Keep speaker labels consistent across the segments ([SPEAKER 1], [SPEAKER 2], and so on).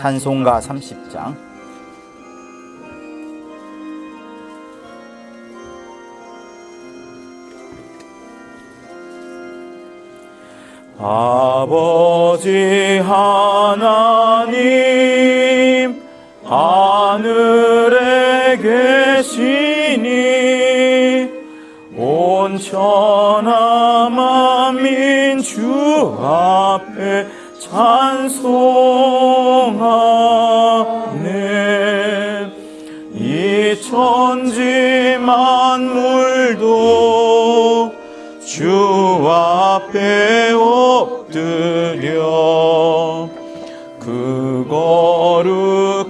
[SPEAKER 1] 찬송가 30장. 아버지 하나님, 하늘에 계시니 온 천하 만민 주 앞에 찬송하네. 이 천지 만물도 주 앞에 엎드려 그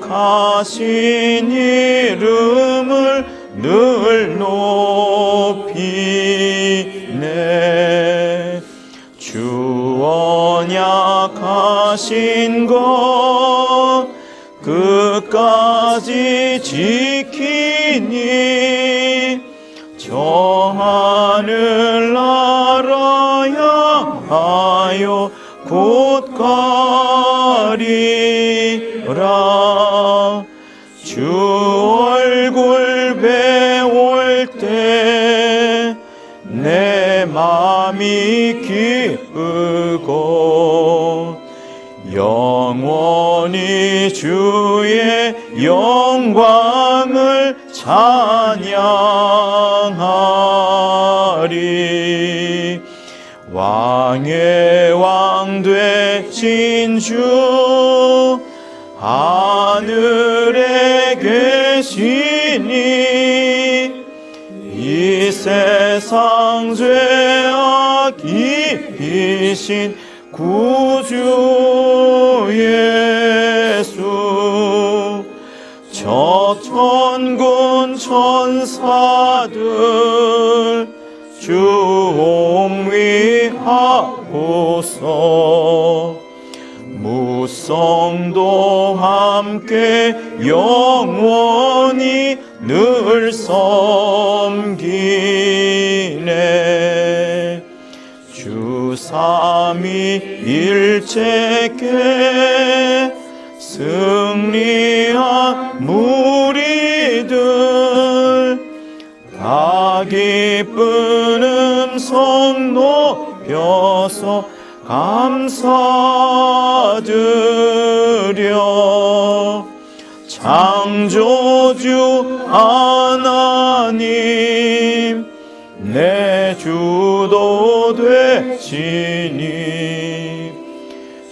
[SPEAKER 1] 거룩하신 이름을 늘 높이네. 주 언약하신 것 끝까지 지키니 저 하늘 나라 향하여 곧 가리라. 주 얼굴 배울 때 내 맘이 기쁘고 영원히 주의 영광을 찬양하리. 왕의 왕 되신 주 하늘에 계시니 이 세상 죄악 이기신 구주 예수, 저 천군 천사들 주 옹위하고서 무성도 함께 영원히 늘 섬기네. 주 삼위일체께 승리한 무리들 다 기쁜 음성 높여서 감사드려. 창조주 하나님 내 주도 되시니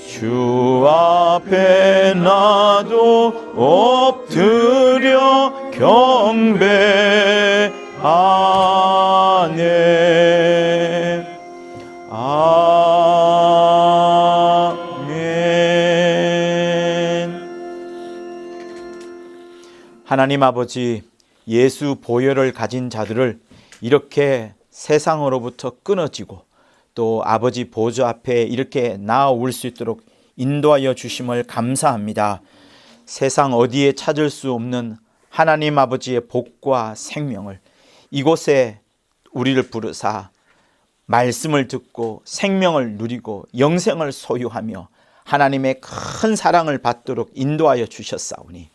[SPEAKER 1] 주 앞에 나도 엎드려 경배하네. 하나님 아버지, 예수 보혈을 가진 자들을 이렇게 세상으로부터 끊어지고 또 아버지 보좌 앞에 이렇게 나아올 수 있도록 인도하여 주심을 감사합니다. 세상 어디에 찾을 수 없는 하나님 아버지의 복과 생명을 이곳에 우리를 부르사 말씀을 듣고 생명을 누리고 영생을 소유하며 하나님의 큰 사랑을 받도록 인도하여 주셨사오니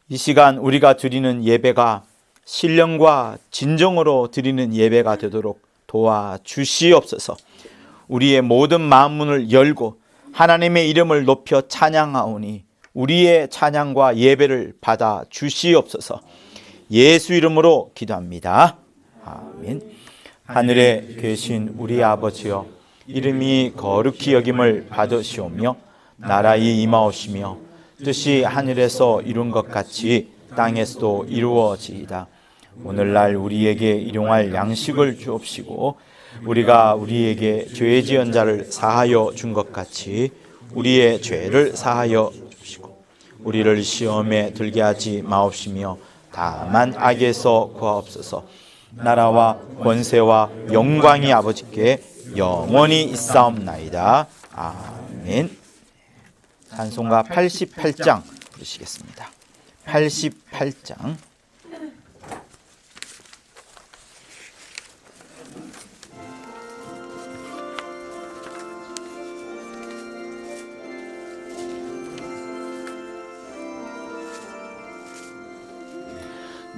[SPEAKER 1] 이 시간 우리가 드리는 예배가 신령과 진정으로 드리는 예배가 되도록 도와주시옵소서. 우리의 모든 마음문을 열고 하나님의 이름을 높여 찬양하오니 우리의 찬양과 예배를 받아 주시옵소서. 예수 이름으로 기도합니다. 아멘. 하늘에 계신 우리 아버지여, 이름이 거룩히 여김을 받으시오며 나라의 임하오시며 뜻이 하늘에서 이룬 것 같이 땅에서도 이루어지이다. 오늘날 우리에게 일용할 양식을 주옵시고 우리가 우리에게 죄 지은 자를 사하여 준 것 같이 우리의 죄를 사하여 주시고 우리를 시험에 들게 하지 마옵시며 다만 악에서 구하옵소서. 나라와 권세와 영광이 아버지께 영원히 있사옵나이다. 아멘. 찬송가 88장 부르시겠습니다. 88장.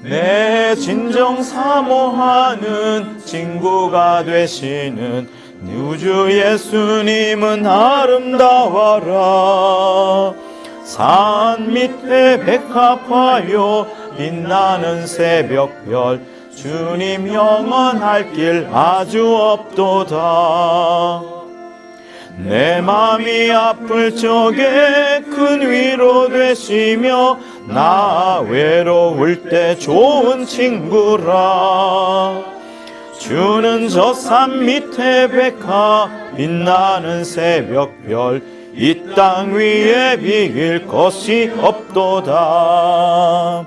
[SPEAKER 1] 내 진정 사모하는 친구가 되시는 우주 예수님은 아름다워라. 산 밑에 백합화요 빛나는 새벽별, 주님 영원할 길 아주 없도다. 내 맘이 아플 적에 큰 위로 되시며 나 외로울 때 좋은 친구라. 주는 저 산 밑에 백합 빛나는 새벽별, 이 땅 위에 비길 것이 없도다.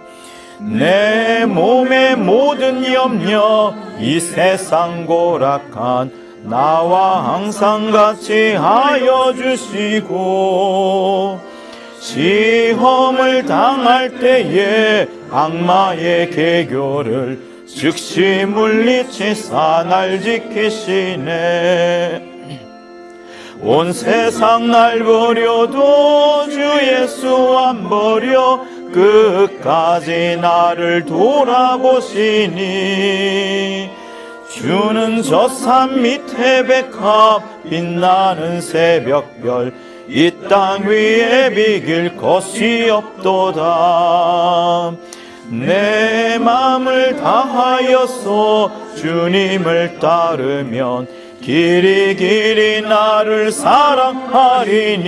[SPEAKER 1] 내 몸의 모든 염려 이 세상 고락한 나와 항상 같이 하여 주시고, 시험을 당할 때에 악마의 계교를 즉시 물리치사 날 지키시네. 온 세상 날 버려도 주 예수 안 버려 끝까지 나를 돌아보시니, 주는 저 산 밑에 백합 빛나는 새벽별, 이 땅 위에 비길 것이 없도다. 내 맘을 다하여서 주님을 따르면 길이 길이 나를 사랑하리니,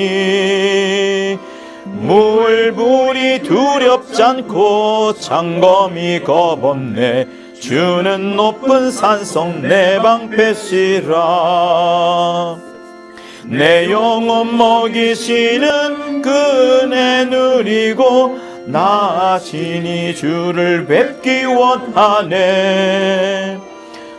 [SPEAKER 1] 물불이 두렵지 않고 창검이 겁없네. 주는 높은 산성 내 방패시라. 내 영혼 먹이시는 그 은혜 누리고 나 진히 주를 뵙기 원하네.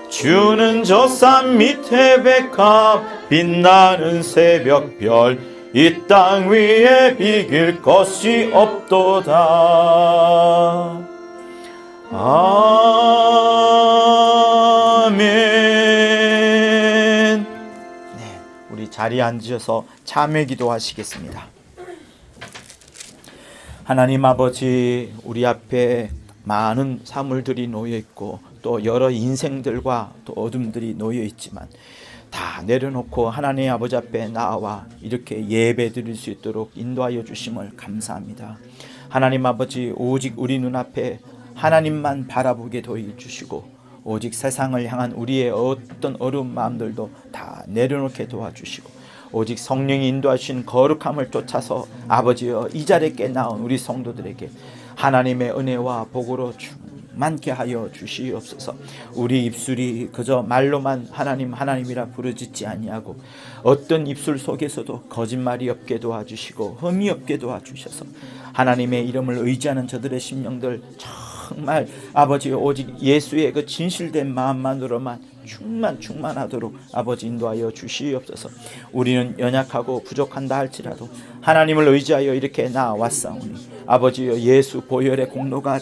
[SPEAKER 1] 주는 저 산 밑에 백합 빛나는 새벽별, 이 땅 위에 비길 것이 없도다. 아멘. 네, 우리 자리에 앉으셔서 참회 기도하시겠습니다. 하나님 아버지, 우리 앞에 많은 사물들이 놓여 있고 또 여러 인생들과 또 어둠들이 놓여 있지만 다 내려놓고 하나님 아버지 앞에 나와 이렇게 예배 드릴 수 있도록 인도하여 주심을 감사합니다. 하나님 아버지, 오직 우리 눈앞에 하나님만 바라보게 도와주시고 오직 세상을 향한 우리의 어떤 어려운 마음들도 다 내려놓게 도와주시고 오직 성령이 인도하신 거룩함을 쫓아서 아버지여 이 자리에 나온 우리 성도들에게 하나님의 은혜와 복으로 충만케 하여 주시옵소서. 우리 입술이 그저 말로만 하나님 하나님이라 부르짖지 아니하고 어떤 입술 속에서도 거짓말이 없게 도와주시고 흠이 없게 도와주셔서 하나님의 이름을 의지하는 저들의 심령들 정말 아버지 오직 예수의 그 진실된 마음만으로만 충만하도록 아버지 인도하여 주시옵소서. 우리는 연약하고 부족한다 할지라도 하나님을 의지하여 이렇게 나왔사오니 아버지여 예수 보혈의 공로가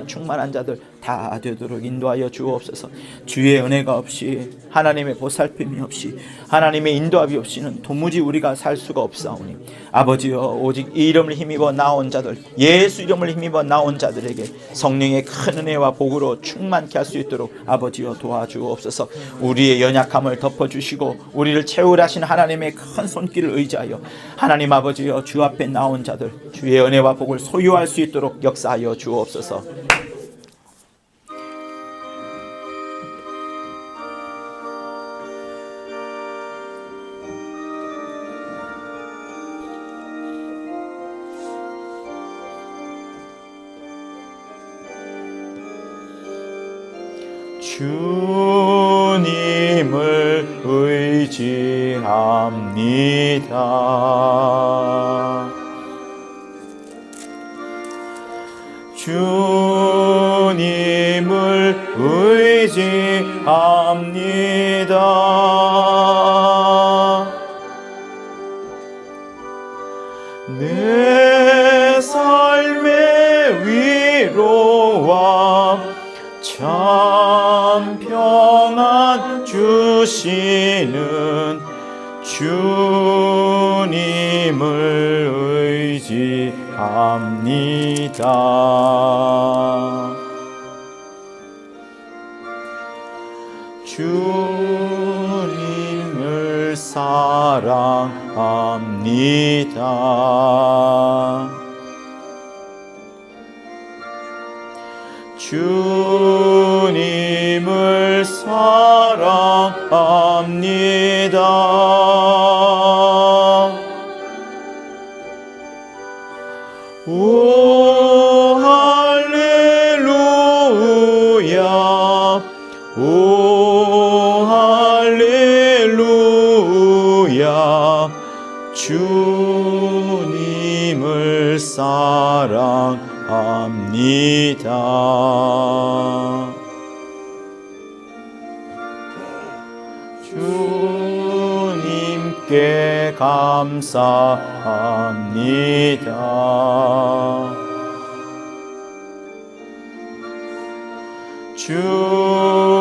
[SPEAKER 1] 충만한 자들 다 되도록 인도하여 주옵소서. 주의 은혜가 없이 하나님의 보살핌이 없이 하나님의 인도함이 없이는 도무지 우리가 살 수가 없사오니 아버지여 오직 이 이름을 힘입어 나온 자들, 예수 이름을 힘입어 나온 자들에게 성령의 큰 은혜와 복으로 충만케 할 수 있도록 아버지여 도와주옵소서. 우리의 연약함을 덮어주시고 우리를 채우려 하신 하나님의 큰 손길을 의지하여 하나님 아버지여 주 앞에 나온 자들 주의 은혜와 복을 소유할 수 있도록 역사하여 주옵소서. 주님을 의지합니다. 주님을 의지합니다. 내 삶의 위로와 참 평안 주시는 주님을 의지합니다. 주님을 사랑합니다. 주님을 사랑합니다. 오 할렐루야, 오 할렐루야, 주님을 사랑합니다. 주님께 감사합니다.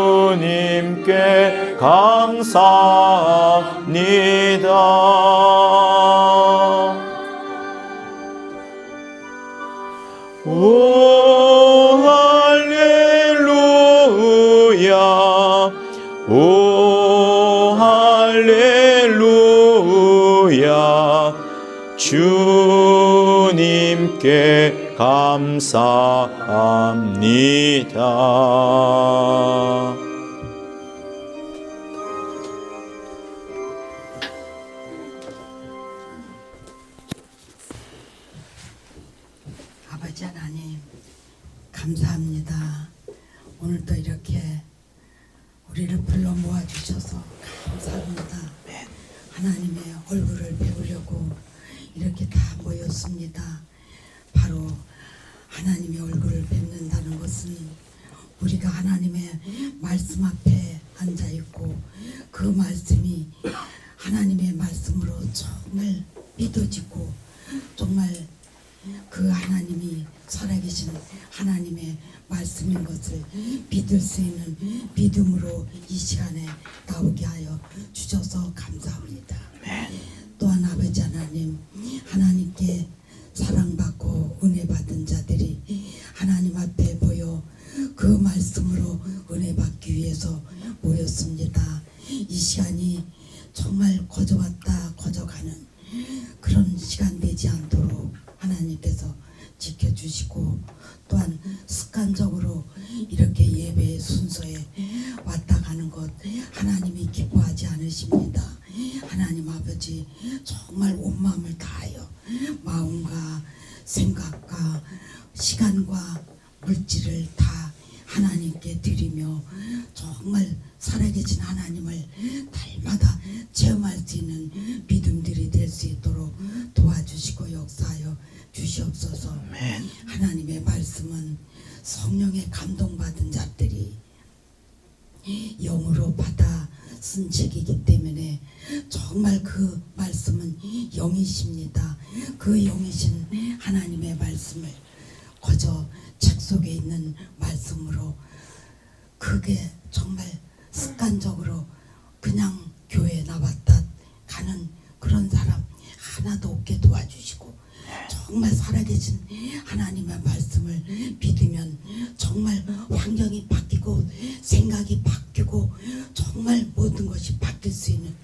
[SPEAKER 1] 주님께 감사합니다. 오 할렐루야, 오 할렐루야, 주님께 감사합니다.
[SPEAKER 2] 아버지 하나님 감사합니다. 오늘도 이렇게 우리를 불러 모아주셔서 감사합니다. 하나님의 얼굴을 배우려고 이렇게 다 모였습니다. 바로 하나님의 얼굴을 뵙는다는 것은 우리가 하나님의 말씀 앞에 앉아있고 그 말씀이 하나님의 말씀으로 정말 믿어지고 정말 그 하나님이 살아계신 하나님의 말씀인 것을 믿을 수 있는 믿음으로 이 시간에 나오게 하여 주셔서 감사합니다. 또한 아버지 하나님, 하나님께 사랑받고 은혜 받은 자들이 하나님 앞에 모여 그 말씀으로 은혜 받기 위해서 모였습니다. 이 시간이 정말 거저왔다 거저가는 그런 시간 되지 않도록 하나님께서 지켜주시고 또한 습관적으로 이렇게 예배 순서에 왔다 가는 것 하나님이 기뻐하지 않으십니다. 하나님 아버지 정말 온 마음을 다하여 마음과 생각과 시간과 물질을 다 하나님께 드리며 정말 살아계신 하나님을 날마다 체험할 수 있는 믿음들이 될 수 있도록 도와주시고 역사하여 주시옵소서.
[SPEAKER 1] 아멘.
[SPEAKER 2] 하나님의 말씀은 성령의 감동받은 자들이 영으로 받아 쓴 책이기 때문에 정말 그 말씀은 영이십니다. 그 영이신 하나님의 말씀을 거저 책 속에 있는 말씀으로 그게 정말 습관적으로 그냥 교회에 나왔다 가는 그런 사람 하나도 없게 도와주시고 정말 살아계신 하나님의 말씀을 믿으면 정말 환경이 바뀌고 생각이 바뀌고 정말 모든 것이 바뀔 수 있는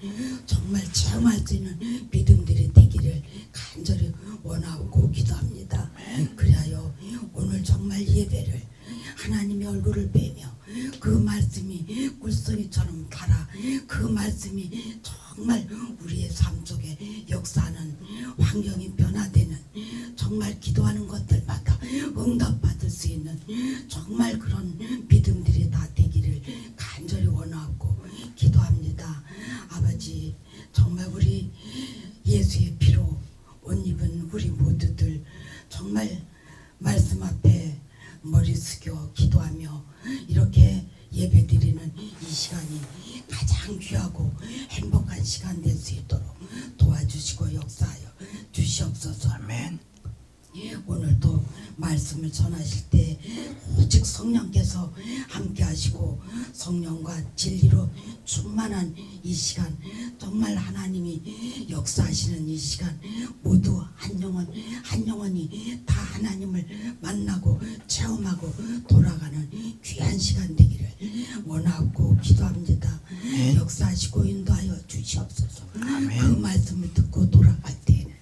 [SPEAKER 2] 정말 체험할 수 있는 믿음들이 되기를 간절히 원하고 기도합니다. 그리하여 오늘 정말 예배를 하나님의 얼굴을 뵈며 그 말씀이 꿀소리처럼 달아 그 말씀이 정말 우리의 삶 속에 역사하는 환경이 변화되는 정말 기도하는 것들마다 응답받을 수 있는 정말 그런 믿음들이 다 되기를 간절히 원하고 기도합니다. 아버지 정말 우리 예수의 피로 옷 입은 우리 모두들 정말 말씀 앞에 머리 숙여 기도하며 이렇게 예배드리는 이 시간이 가장 귀하고 행복한 시간 될 수 있도록 도와주시고 역사하여 주시옵소서.
[SPEAKER 1] 아멘.
[SPEAKER 2] 오늘도 말씀을 전하실 때 오직 성령께서 함께 하시고 성령과 진리로 충만한 이 시간 정말 하나님이 역사하시는 이 시간 모두 한 영혼 한 영혼이 다 하나님을 만나고 체험하고 돌아가는 귀한 시간 되기를 원합니다. 원하고 기도합니다. 역사하시고 인도하여 주시옵소서. 그 말씀을 듣고 돌아갈 때에는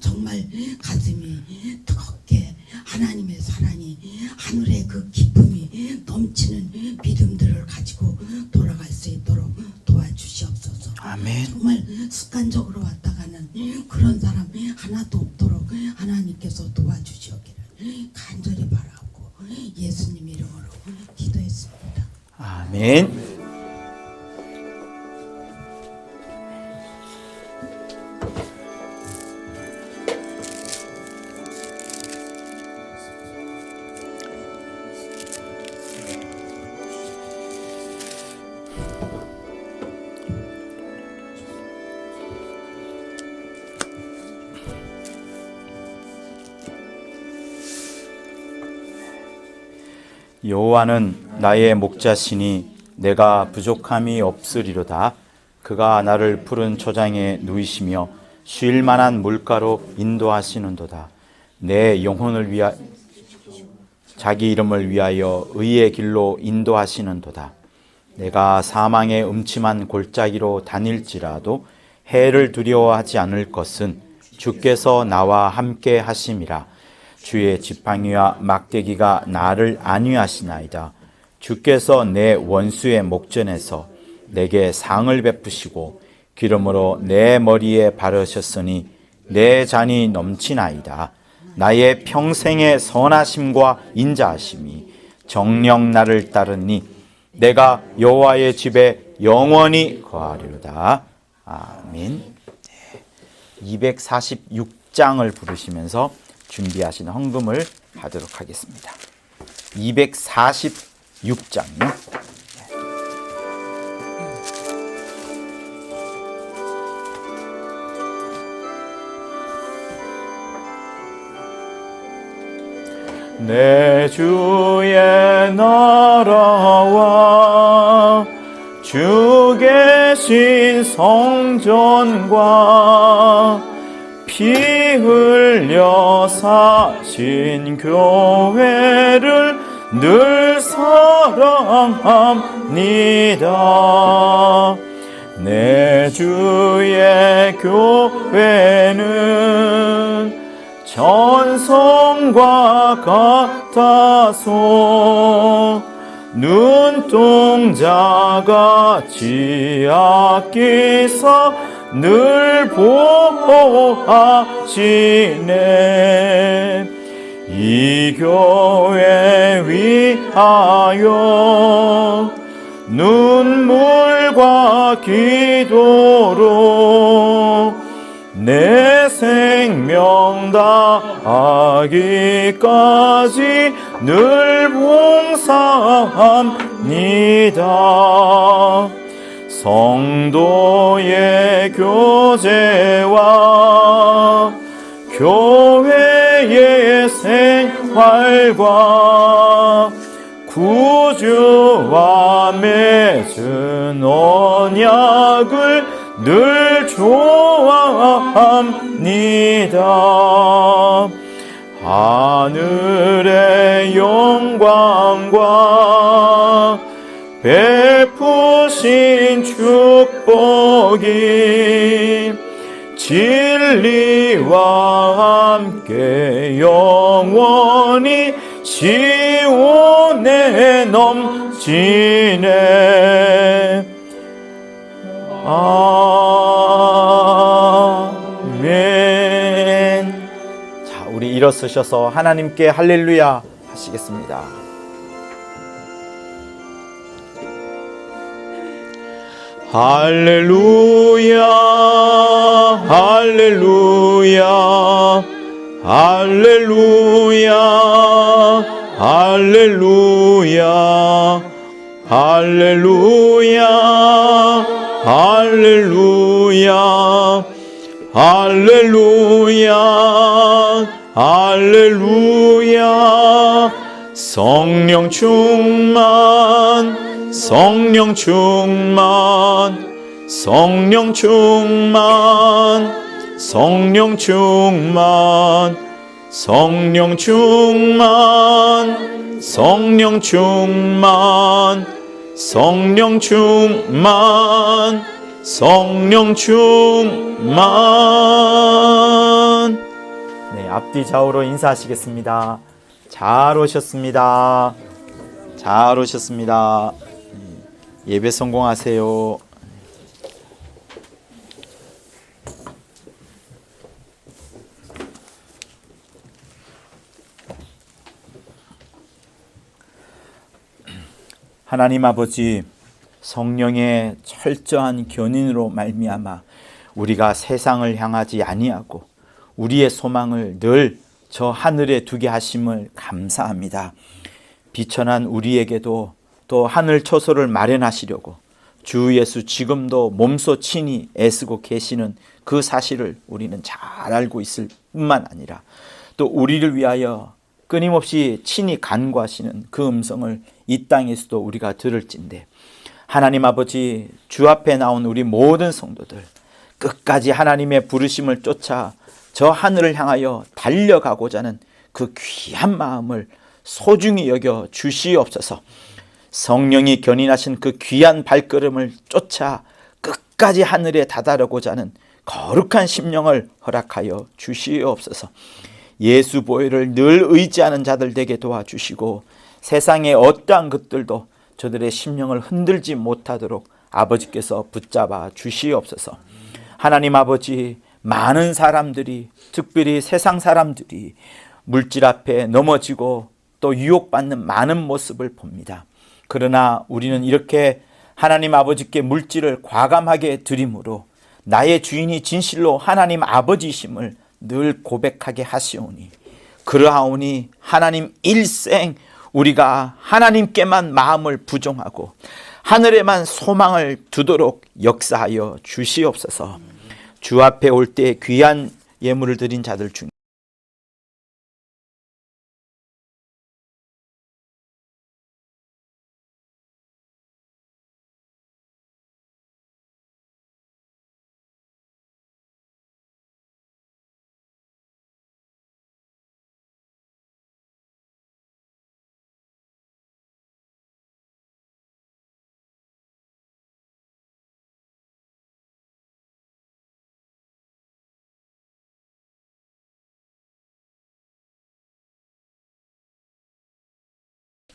[SPEAKER 2] 정말 가슴이 뜨겁게 하나님의 사랑이, 하늘의 그 기쁨이 넘치는 믿음들을 가지고 돌아갈 수 있도록 도와주시옵소서.
[SPEAKER 1] 아멘.
[SPEAKER 2] 정말 습관적으로 왔다 가는 그런 사람 하나도 없도록 하나님께서 도와주시옵기를 간절히 바라고 예수님 이름으로 기도했습니다.
[SPEAKER 1] 아멘. 여호와는 나의 목자시니 내가 부족함이 없으리로다. 그가 나를 푸른 초장에 누이시며 쉴 만한 물가로 인도하시는도다. 내 영혼을 위하여 자기 이름을 위하여 의의 길로 인도하시는도다. 내가 사망의 음침한 골짜기로 다닐지라도 해를 두려워하지 않을 것은 주께서 나와 함께 하심이라. 주의 지팡이와 막대기가 나를 안위하시나이다. 주께서 내 원수의 목전에서 내게 상을 베푸시고 기름으로 내 머리에 바르셨으니 내 잔이 넘치나이다. 나의 평생의 선하심과 인자하심이 정녕 나를 따르니 내가 여호와의 집에 영원히 거하리로다. 아멘. 246장을 부르시면서 준비하신 헌금을 하도록 하겠습니다. 246장이요. 내 주의 나라와 주 계신 성전과 피 흘려 사신 교회를 늘 사랑합니다. 내 주의 교회는 전성과 같아서 눈동자같이 아끼사 늘 보호하시네. 이 교회 위하여 눈물과 기도로 내 생명 다하기까지 늘 봉사합니다. 성도의 교제와 교회의 생활과 구주와 맺은 언약을 늘 좋아합니다. 하늘의 영광과 베푸신 축복이 진리와 함께 영원히 시온에 넘치네. 아멘. 자, 우리 일어서셔서 하나님께 할렐루야 하시겠습니다. 할렐루야, 할렐루야, 할렐루야, 할렐루야, 할렐루야, 할렐루야, 할렐루야, 할렐루야. 성령 충만, 성령 충만, 성령 충만, 성령 충만, 성령 충만, 성령 충만, 성령 충만, 성령 충만. 네, 앞뒤 좌우로 인사하시겠습니다. 잘 오셨습니다. 잘 오셨습니다. 예배 성공하세요. 하나님 아버지, 성령의 철저한 견인으로 말미암아 우리가 세상을 향하지 아니하고 우리의 소망을 늘 저 하늘에 두게 하심을 감사합니다. 비천한 우리에게도 또 하늘 초소를 마련하시려고 주 예수 지금도 몸소 친히 애쓰고 계시는 그 사실을 우리는 잘 알고 있을 뿐만 아니라 또 우리를 위하여 끊임없이 친히 간구하시는 그 음성을 이 땅에서도 우리가 들을진데, 하나님 아버지, 주 앞에 나온 우리 모든 성도들 끝까지 하나님의 부르심을 쫓아 저 하늘을 향하여 달려가고자 하는 그 귀한 마음을 소중히 여겨 주시옵소서. 성령이 견인하신 그 귀한 발걸음을 쫓아 끝까지 하늘에 다다르고자 하는 거룩한 심령을 허락하여 주시옵소서. 예수 보혈을 늘 의지하는 자들 되게 도와주시고 세상의 어떠한 것들도 저들의 심령을 흔들지 못하도록 아버지께서 붙잡아 주시옵소서. 하나님 아버지, 많은 사람들이, 특별히 세상 사람들이 물질 앞에 넘어지고 또 유혹받는 많은 모습을 봅니다. 그러나 우리는 이렇게 하나님 아버지께 물질을 과감하게 드림으로 나의 주인이 진실로 하나님 아버지심을 늘 고백하게 하시오니, 그러하오니 하나님 일생 우리가 하나님께만 마음을 부종하고 하늘에만 소망을 두도록 역사하여 주시옵소서. 주 앞에 올 때 귀한 예물을 드린 자들 중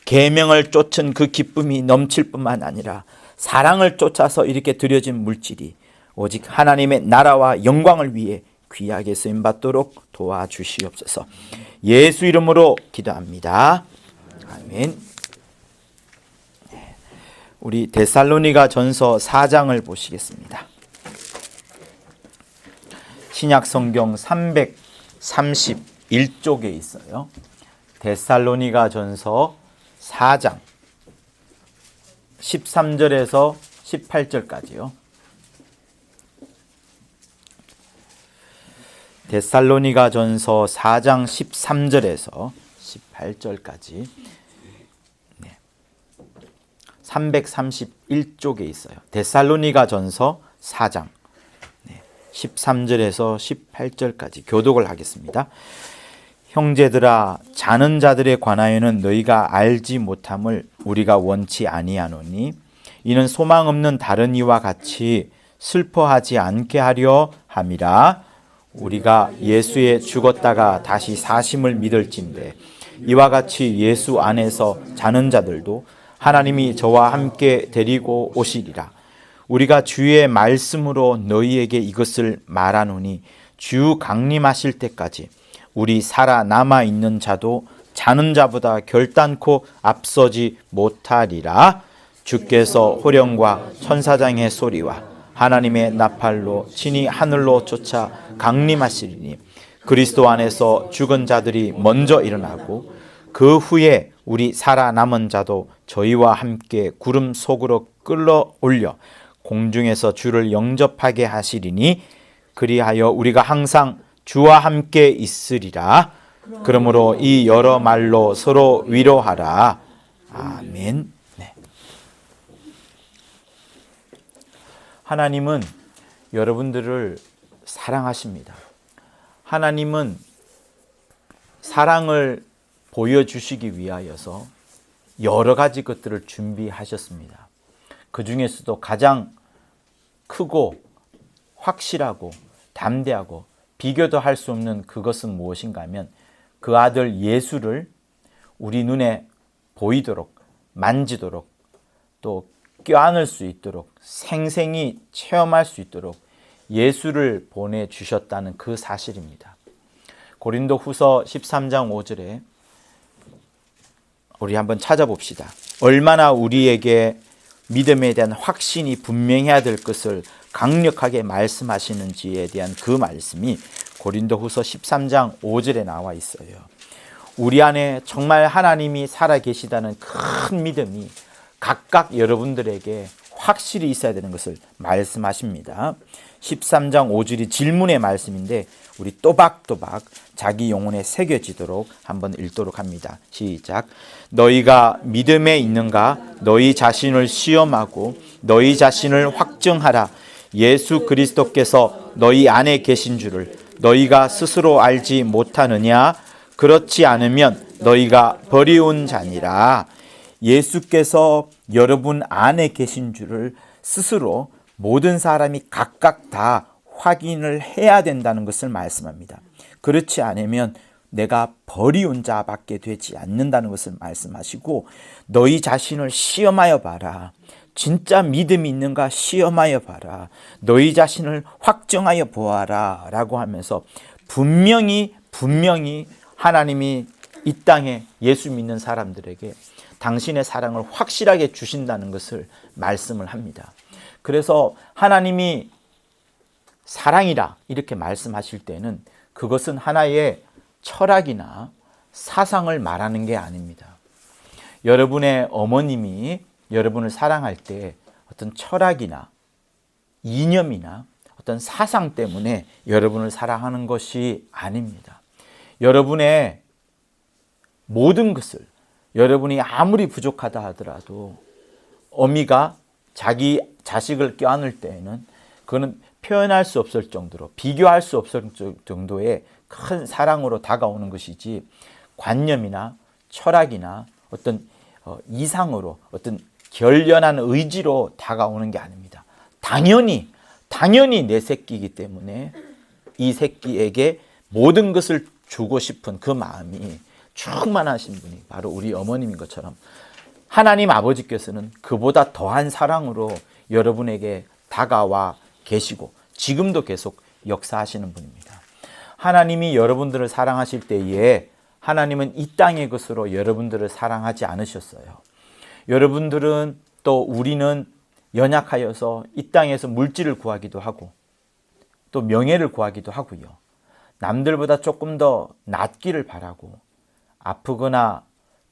[SPEAKER 1] 계명을 쫓은 그 기쁨이 넘칠 뿐만 아니라 사랑을 쫓아서 이렇게 드려진 물질이 오직 하나님의 나라와 영광을 위해 귀하게 쓰임받도록 도와주시옵소서. 예수 이름으로 기도합니다. 아멘. 우리 데살로니가 전서 4장을 보시겠습니다. 신약 성경 331쪽에 있어요. 데살로니가 전서 4장 13절에서 18절까지요. 데살로니가 전서 4장 13절에서 18절까지 331쪽에 있어요. 데살로니가 전서 4장 13절에서 18절까지 교독을 하겠습니다. 형제들아, 자는 자들에 관하여는 너희가 알지 못함을 우리가 원치 아니하노니 이는 소망 없는 다른 이와 같이 슬퍼하지 않게 하려 함이라. 우리가 예수에 죽었다가 다시 사심을 믿을진대 이와 같이 예수 안에서 자는 자들도 하나님이 저와 함께 데리고 오시리라. 우리가 주의 말씀으로 너희에게 이것을 말하노니 주 강림하실 때까지 우리 살아남아 있는 자도 자는 자보다 결단코 앞서지 못하리라. 주께서 호령과 천사장의 소리와 하나님의 나팔로 친히 하늘로 쫓아 강림하시리니 그리스도 안에서 죽은 자들이 먼저 일어나고 그 후에 우리 살아남은 자도 저희와 함께 구름 속으로 끌어올려 공중에서 주를 영접하게 하시리니 그리하여 우리가 항상 주와 함께 있으리라. 그러므로 이 여러 말로 서로 위로하라. 아멘. 네. 하나님은 여러분들을 사랑하십니다. 하나님은 사랑을 보여주시기 위하여서 여러 가지 것들을 준비하셨습니다. 그 중에서도 가장 크고 확실하고 담대하고 비교도 할 수 없는 그것은 무엇인가 하면 그 아들 예수를 우리 눈에 보이도록 만지도록 또 껴안을 수 있도록 생생히 체험할 수 있도록 예수를 보내주셨다는 그 사실입니다. 고린도 후서 13장 5절에 우리 한번 찾아봅시다. 얼마나 우리에게 믿음에 대한 확신이 분명해야 될 것을 강력하게 말씀하시는지에 대한 그 말씀이 고린도 후서 13장 5절에 나와 있어요. 우리 안에 정말 하나님이 살아계시다는 큰 믿음이 각각 여러분들에게 확실히 있어야 되는 것을 말씀하십니다. 13장 5절이 질문의 말씀인데 우리 또박또박 자기 영혼에 새겨지도록 한번 읽도록 합니다. 시작. 너희가 믿음에 있는가? 너희 자신을 시험하고 너희 자신을 확증하라. 예수 그리스도께서 너희 안에 계신 줄을 너희가 스스로 알지 못하느냐? 그렇지 않으면 너희가 버리운 자니라. 예수께서 여러분 안에 계신 줄을 스스로 모든 사람이 각각 다 확인을 해야 된다는 것을 말씀합니다. 그렇지 않으면 내가 버리운 자밖에 되지 않는다는 것을 말씀하시고 너희 자신을 시험하여 봐라. 진짜 믿음이 있는가 시험하여 봐라. 너희 자신을 확정하여 보아라 라고 하면서 분명히 하나님이 이 땅에 예수 믿는 사람들에게 당신의 사랑을 확실하게 주신다는 것을 말씀을 합니다. 그래서 하나님이 사랑이라 이렇게 말씀하실 때는 그것은 하나의 철학이나 사상을 말하는 게 아닙니다. 여러분의 어머님이 여러분을 사랑할 때 어떤 철학이나 이념이나 어떤 사상 때문에 여러분을 사랑하는 것이 아닙니다. 여러분의 모든 것을 여러분이 아무리 부족하다 하더라도 어미가 자기 자식을 껴안을 때에는 그거는 표현할 수 없을 정도로 비교할 수 없을 정도의 큰 사랑으로 다가오는 것이지 관념이나 철학이나 어떤 이상으로 어떤 결연한 의지로 다가오는 게 아닙니다. 당연히 내 새끼이기 때문에 이 새끼에게 모든 것을 주고 싶은 그 마음이 충만하신 분이 바로 우리 어머님인 것처럼 하나님 아버지께서는 그보다 더한 사랑으로 여러분에게 다가와 계시고 지금도 계속 역사하시는 분입니다. 하나님이 여러분들을 사랑하실 때에 하나님은 이 땅의 것으로 여러분들을 사랑하지 않으셨어요. 여러분들은 또 우리는 연약하여서 이 땅에서 물질을 구하기도 하고 또 명예를 구하기도 하고요. 남들보다 조금 더 낫기를 바라고 아프거나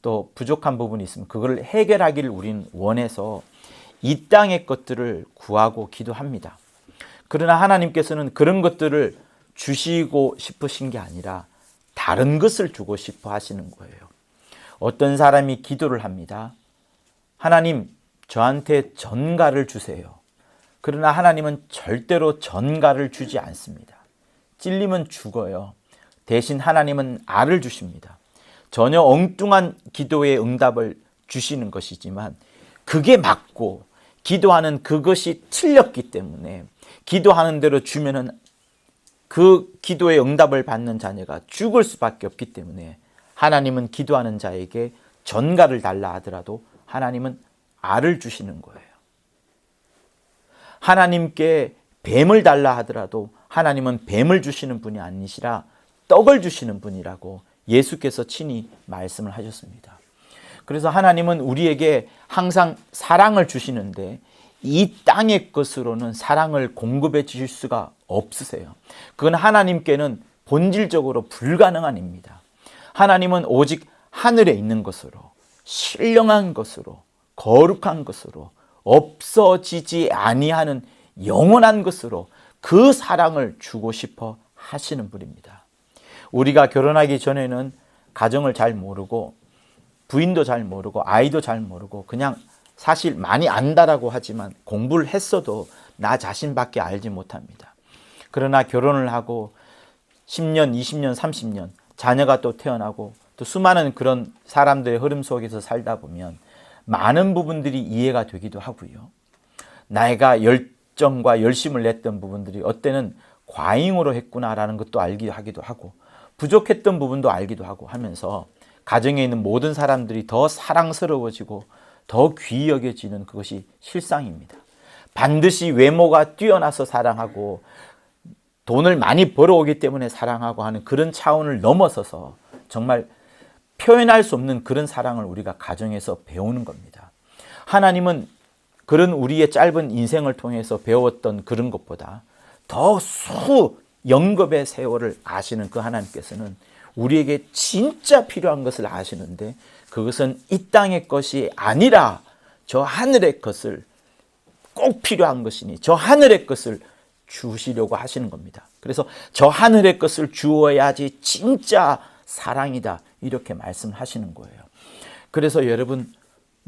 [SPEAKER 1] 또 부족한 부분이 있으면 그걸 해결하기를 우리는 원해서 이 땅의 것들을 구하고 기도합니다. 그러나 하나님께서는 그런 것들을 주시고 싶으신 게 아니라 다른 것을 주고 싶어 하시는 거예요. 어떤 사람이 기도를 합니다. 하나님, 저한테 전가를 주세요. 그러나 하나님은 절대로 전가를 주지 않습니다. 찔리면 죽어요. 대신 하나님은 알을 주십니다. 전혀 엉뚱한 기도의 응답을 주시는 것이지만 그게 맞고 기도하는 그것이 틀렸기 때문에 기도하는 대로 주면은 그 기도의 응답을 받는 자녀가 죽을 수밖에 없기 때문에 하나님은 기도하는 자에게 전가를 달라 하더라도 하나님은 알을 주시는 거예요. 하나님께 뱀을 달라 하더라도 하나님은 뱀을 주시는 분이 아니시라 떡을 주시는 분이라고 예수께서 친히 말씀을 하셨습니다. 그래서 하나님은 우리에게 항상 사랑을 주시는데 이 땅의 것으로는 사랑을 공급해 주실 수가 없으세요. 그건 하나님께는 본질적으로 불가능한 일입니다. 하나님은 오직 하늘에 있는 것으로 신령한 것으로 거룩한 것으로 없어지지 아니하는 영원한 것으로 그 사랑을 주고 싶어 하시는 분입니다. 우리가 결혼하기 전에는 가정을 잘 모르고 부인도 잘 모르고 아이도 잘 모르고 그냥 사실 많이 안다라고 하지만 공부를 했어도 나 자신밖에 알지 못합니다. 그러나 결혼을 하고 10년, 20년, 30년 자녀가 또 태어나고 또 수많은 그런 사람들의 흐름 속에서 살다 보면 많은 부분들이 이해가 되기도 하고요. 내가 열정과 열심을 냈던 부분들이 어때는 과잉으로 했구나라는 것도 하기도 하고 부족했던 부분도 알기도 하고 하면서 가정에 있는 모든 사람들이 더 사랑스러워지고 더 귀히 여겨지는 그것이 실상입니다. 반드시 외모가 뛰어나서 사랑하고 돈을 많이 벌어오기 때문에 사랑하고 하는 그런 차원을 넘어서서 정말 표현할 수 없는 그런 사랑을 우리가 가정에서 배우는 겁니다. 하나님은 그런 우리의 짧은 인생을 통해서 배웠던 그런 것보다 더 수영급의 세월을 아시는 그 하나님께서는 우리에게 진짜 필요한 것을 아시는데 그것은 이 땅의 것이 아니라 저 하늘의 것을 꼭 필요한 것이니 저 하늘의 것을 주시려고 하시는 겁니다. 그래서 저 하늘의 것을 주어야지 진짜 사랑이다 이렇게 말씀하시는 거예요. 그래서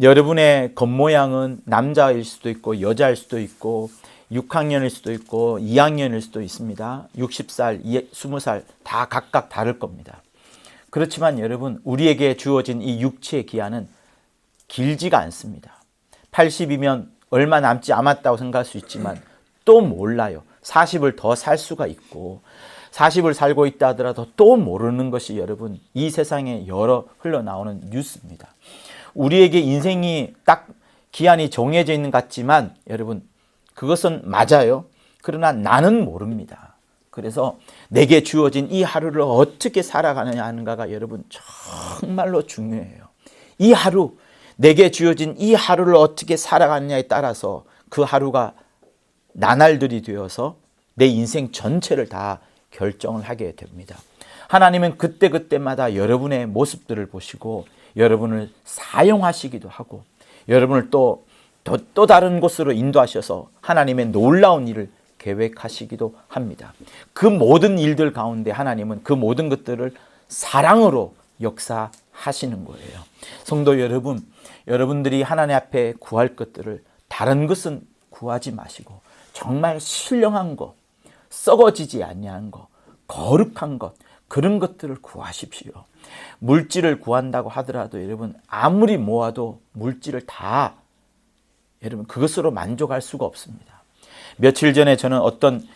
[SPEAKER 1] 여러분의 겉모양은 남자일 수도 있고 여자일 수도 있고 6학년일 수도 있고 2학년일 수도 있습니다. 60살, 20살 다 각각 다를 겁니다. 그렇지만 여러분 우리에게 주어진 이 육체의 기한은 길지가 않습니다. 80이면 얼마 남지 않았다고 생각할 수 있지만 또 몰라요. 40을 더 살 수가 있고 40을 살고 있다 하더라도 또 모르는 것이 여러분 이 세상에 여러 흘러나오는 뉴스입니다. 우리에게 인생이 딱 기한이 정해져 있는 것 같지만 여러분 그것은 맞아요. 그러나 나는 모릅니다. 그래서 내게 주어진 이 하루를 어떻게 살아가느냐 하는가가 여러분 정말로 중요해요. 이 하루 내게 주어진 이 하루를 어떻게 살아가느냐에 따라서 그 하루가 나날들이 되어서 내 인생 전체를 다 결정을 하게 됩니다. 하나님은 그때그때마다 여러분의 모습들을 보시고 여러분을 사용하시기도 하고 여러분을 또 다른 곳으로 인도하셔서 하나님의 놀라운 일을 계획하시기도 합니다. 그 모든 일들 가운데 하나님은 그 모든 것들을 사랑으로 역사하시는 거예요. 성도 여러분, 여러분들이 하나님 앞에 구할 것들을 다른 것은 구하지 마시고 정말 신령한 것, 썩어지지 아니한 것, 거룩한 것 그런 것들을 구하십시오. 물질을 구한다고 하더라도 여러분 아무리 모아도 물질을 다 여러분 그것으로 만족할 수가 없습니다. 며칠 전에 저는 어떤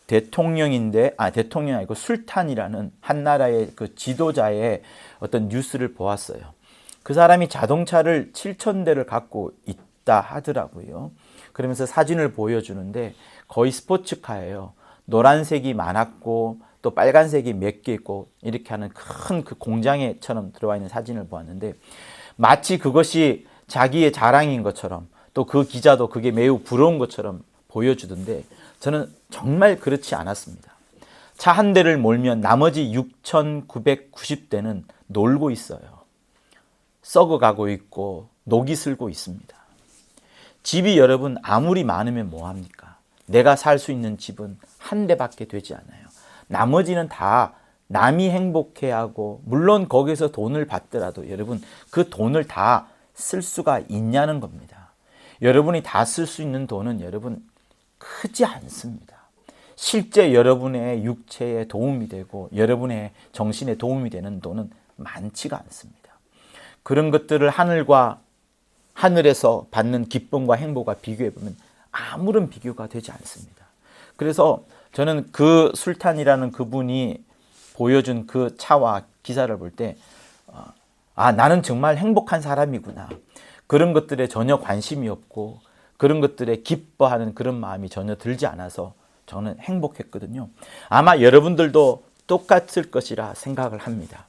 [SPEAKER 1] 대통령이 아니고 술탄이라는 한 나라의 그 지도자의 어떤 뉴스를 보았어요. 그 사람이 자동차를 7,000대를 갖고 있다 하더라고요. 그러면서 사진을 보여주는데 거의 스포츠카예요. 노란색이 많았고 또 빨간색이 몇 개 있고 이렇게 하는 큰 그 공장에처럼 들어와 있는 사진을 보았는데 마치 그것이 자기의 자랑인 것처럼 또 그 기자도 그게 매우 부러운 것처럼 보여주던데 저는 정말 그렇지 않았습니다. 차 한 대를 몰면 나머지 6,990대는 놀고 있어요. 썩어가고 있고 녹이 슬고 있습니다. 집이 여러분 아무리 많으면 뭐합니까? 내가 살 수 있는 집은 한 대밖에 되지 않아요. 나머지는 다 남이 행복해하고 물론 거기서 돈을 받더라도 여러분 그 돈을 다 쓸 수가 있냐는 겁니다. 여러분이 다 쓸 수 있는 돈은 여러분 크지 않습니다. 실제 여러분의 육체에 도움이 되고 여러분의 정신에 도움이 되는 돈은 많지가 않습니다. 그런 것들을 하늘에서 받는 기쁨과 행복과 비교해보면 아무런 비교가 되지 않습니다. 그래서 저는 그 술탄이라는 그분이 보여준 그 차와 기사를 볼 때 나는 정말 행복한 사람이구나. 그런 것들에 전혀 관심이 없고 그런 것들에 기뻐하는 그런 마음이 전혀 들지 않아서 저는 행복했거든요. 아마 여러분들도 똑같을 것이라 생각을 합니다.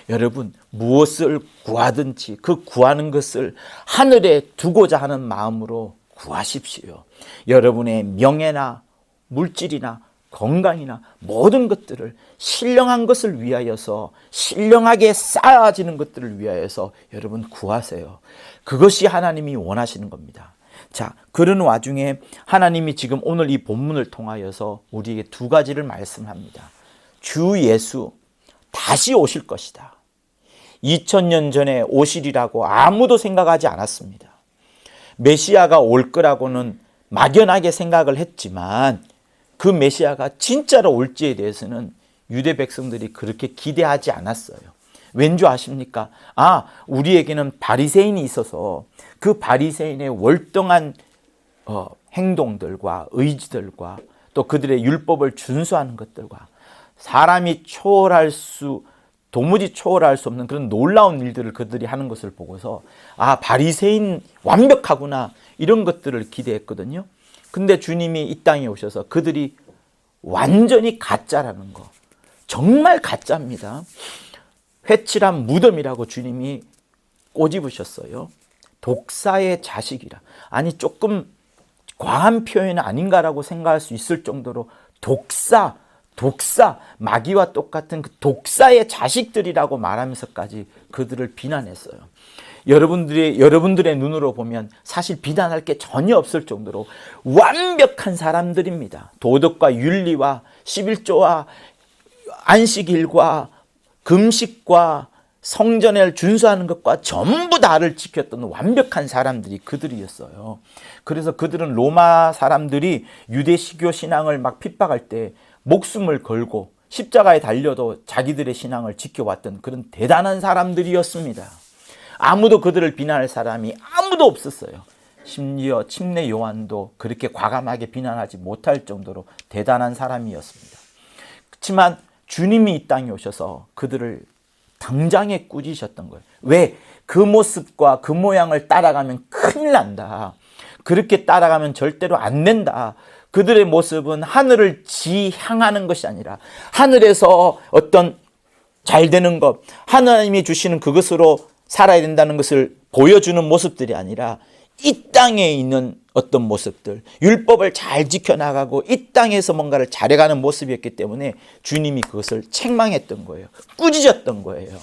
[SPEAKER 1] 여러분 무엇을 구하든지 그 구하는 것을 하늘에 두고자 하는 마음으로 구하십시오. 여러분의 명예나 물질이나 건강이나 모든 것들을 신령한 것을 위하여서 신령하게 쌓아지는 것들을 위하여서 여러분 구하세요. 그것이 하나님이 원하시는 겁니다. 자, 그런 와중에 하나님이 지금 오늘 이 본문을 통하여서 우리에게 두 가지를 말씀합니다. 주 예수 다시 오실 것이다. 2000년 전에 오시리라고 아무도 생각하지 않았습니다. 메시아가 올 거라고는 막연하게 생각을 했지만 그 메시아가 진짜로 올지에 대해서는 유대 백성들이 그렇게 기대하지 않았어요. 왠지 아십니까? 우리에게는 바리새인이 있어서 그 바리새인의 월등한 행동들과 의지들과 또 그들의 율법을 준수하는 것들과 사람이 도무지 초월할 수 없는 그런 놀라운 일들을 그들이 하는 것을 보고서 바리새인 완벽하구나 이런 것들을 기대했거든요. 근데 주님이 이 땅에 오셔서 그들이 완전히 가짜라는 거, 정말 가짜입니다. 회칠한 무덤이라고 주님이 꼬집으셨어요. 독사의 자식이라. 아니 조금 과한 표현 아닌가라고 생각할 수 있을 정도로 독사, 마귀와 똑같은 그 독사의 자식들이라고 말하면서까지 그들을 비난했어요. 여러분들의 눈으로 보면 사실 비난할 게 전혀 없을 정도로 완벽한 사람들입니다. 도덕과 윤리와 11조와 안식일과 금식과 성전을 준수하는 것과 전부 다를 지켰던 완벽한 사람들이 그들이었어요. 그래서 그들은 로마 사람들이 유대시교 신앙을 막 핍박할 때 목숨을 걸고 십자가에 달려도 자기들의 신앙을 지켜왔던 그런 대단한 사람들이었습니다. 아무도 그들을 비난할 사람이 아무도 없었어요. 심지어 침례 요한도 그렇게 과감하게 비난하지 못할 정도로 대단한 사람이었습니다. 그렇지만 주님이 이 땅에 오셔서 그들을 당장에 꾸짖으셨던 거예요. 왜? 그 모습과 그 모양을 따라가면 큰일 난다. 그렇게 따라가면 절대로 안 된다. 그들의 모습은 하늘을 지향하는 것이 아니라 하늘에서 어떤 잘 되는 것, 하나님이 주시는 그것으로 살아야 된다는 것을 보여주는 모습들이 아니라 이 땅에 있는 어떤 모습들, 율법을 잘 지켜나가고 이 땅에서 뭔가를 잘해가는 모습이었기 때문에 주님이 그것을 책망했던 거예요. 꾸짖었던 거예요.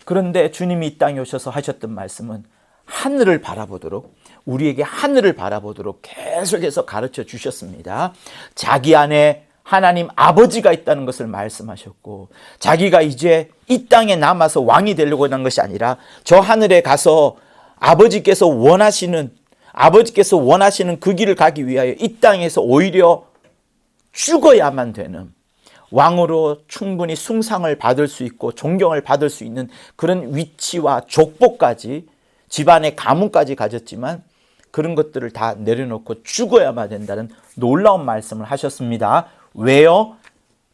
[SPEAKER 1] 그런데 주님이 이 땅에 오셔서 하셨던 말씀은 하늘을 바라보도록, 우리에게 하늘을 바라보도록 계속해서 가르쳐 주셨습니다. 자기 안에 하나님 아버지가 있다는 것을 말씀하셨고, 자기가 이제 이 땅에 남아서 왕이 되려고 하는 것이 아니라 저 하늘에 가서 아버지께서 원하시는 그 길을 가기 위하여 이 땅에서 오히려 죽어야만 되는, 왕으로 충분히 숭상을 받을 수 있고 존경을 받을 수 있는 그런 위치와 족보까지, 집안의 가문까지 가졌지만 그런 것들을 다 내려놓고 죽어야만 된다는 놀라운 말씀을 하셨습니다. 왜요?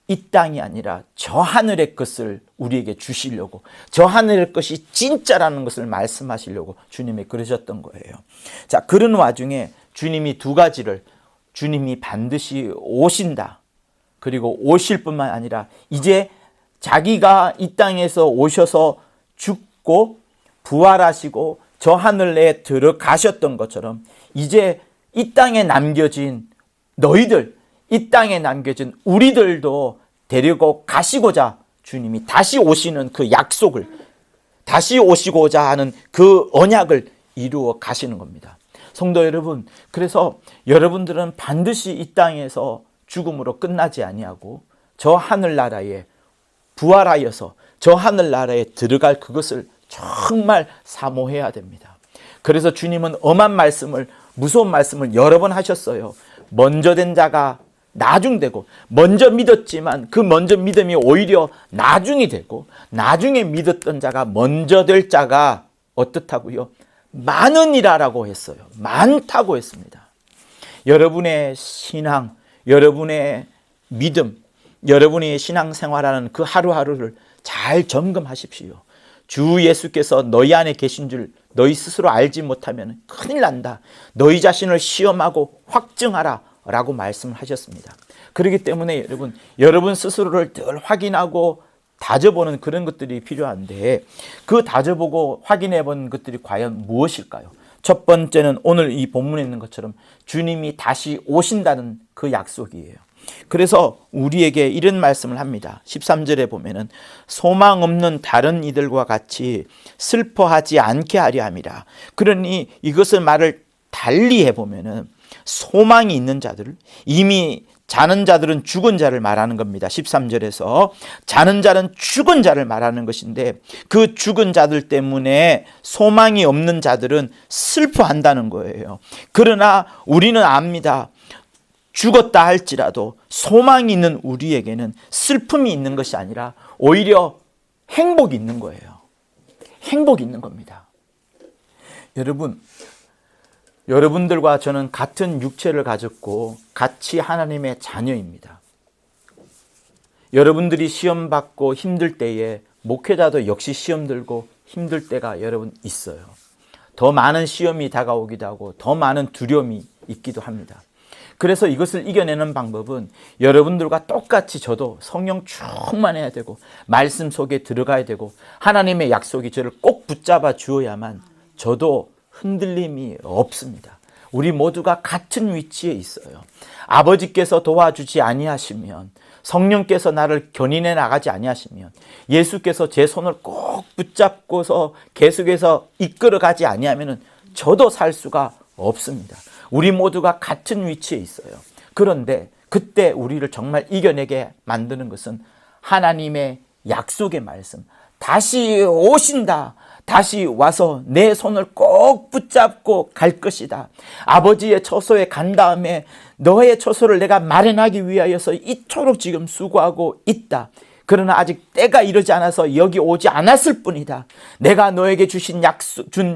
[SPEAKER 1] 이 땅이 아니라 저 하늘의 것을 우리에게 주시려고, 저 하늘의 것이 진짜라는 것을 말씀하시려고 주님이 그러셨던 거예요. 자, 그런 와중에 주님이 두 가지를, 주님이 반드시 오신다, 그리고 오실 뿐만 아니라 이제 자기가 이 땅에서 오셔서 죽고 부활하시고 저 하늘에 들어가셨던 것처럼 이제 이 땅에 남겨진 너희들, 이 땅에 남겨진 우리들도 데리고 가시고자 주님이 다시 오시는 그 약속을, 다시 오시고자 하는 그 언약을 이루어 가시는 겁니다. 성도 여러분, 그래서 여러분들은 반드시 이 땅에서 죽음으로 끝나지 아니하고 저 하늘나라에 부활하여서 저 하늘나라에 들어갈 그것을 정말 사모해야 됩니다. 그래서 주님은 엄한 말씀을, 무서운 말씀을 여러 번 하셨어요. 먼저 된 자가 나중되고, 먼저 믿었지만 그 먼저 믿음이 오히려 나중이 되고, 나중에 믿었던 자가 먼저 될 자가 어떻다고요? 많으니라라고 했어요. 많다고 했습니다. 여러분의 신앙, 여러분의 믿음, 여러분이 신앙생활하는 그 하루하루를 잘 점검하십시오. 주 예수께서 너희 안에 계신 줄 너희 스스로 알지 못하면 큰일 난다. 너희 자신을 시험하고 확증하라 라고 말씀을 하셨습니다. 그렇기 때문에 여러분 스스로를 늘 확인하고 다져보는 그런 것들이 필요한데, 그 다져보고 확인해 본 것들이 과연 무엇일까요? 첫 번째는 오늘 이 본문에 있는 것처럼 주님이 다시 오신다는 그 약속이에요. 그래서 우리에게 이런 말씀을 합니다. 13절에 보면은 소망 없는 다른 이들과 같이 슬퍼하지 않게 하려 함이라. 그러니 이것을 말을 달리 해보면은 소망이 있는 자들, 이미 자는 자들은 죽은 자를 말하는 겁니다. 13절에서 자는 자는 죽은 자를 말하는 것인데, 그 죽은 자들 때문에 소망이 없는 자들은 슬퍼한다는 거예요. 그러나 우리는 압니다. 죽었다 할지라도 소망이 있는 우리에게는 슬픔이 있는 것이 아니라 오히려 행복이 있는 거예요. 행복이 있는 겁니다. 여러분, 여러분들과 저는 같은 육체를 가졌고 같이 하나님의 자녀입니다. 여러분들이 시험 받고 힘들 때에 목회자도 역시 시험 들고 힘들 때가 여러분 있어요. 더 많은 시험이 다가오기도 하고 더 많은 두려움이 있기도 합니다. 그래서 이것을 이겨내는 방법은 여러분들과 똑같이 저도 성령 충만해야 되고 말씀 속에 들어가야 되고 하나님의 약속이 저를 꼭 붙잡아 주어야만 저도 흔들림이 없습니다. 우리 모두가 같은 위치에 있어요. 아버지께서 도와주지 아니하시면, 성령께서 나를 견인해 나가지 아니하시면, 예수께서 제 손을 꼭 붙잡고서 계속해서 이끌어가지 아니하면 저도 살 수가 없습니다. 우리 모두가 같은 위치에 있어요. 그런데 그때 우리를 정말 이겨내게 만드는 것은 하나님의 약속의 말씀, 다시 오신다, 다시 와서 내 손을 꼭 붙잡고 갈 것이다, 아버지의 처소에 간 다음에 너의 처소를 내가 마련하기 위하여서 이토록 지금 수고하고 있다. 그러나 아직 때가 이르지 않아서 여기 오지 않았을 뿐이다. 내가 너에게 준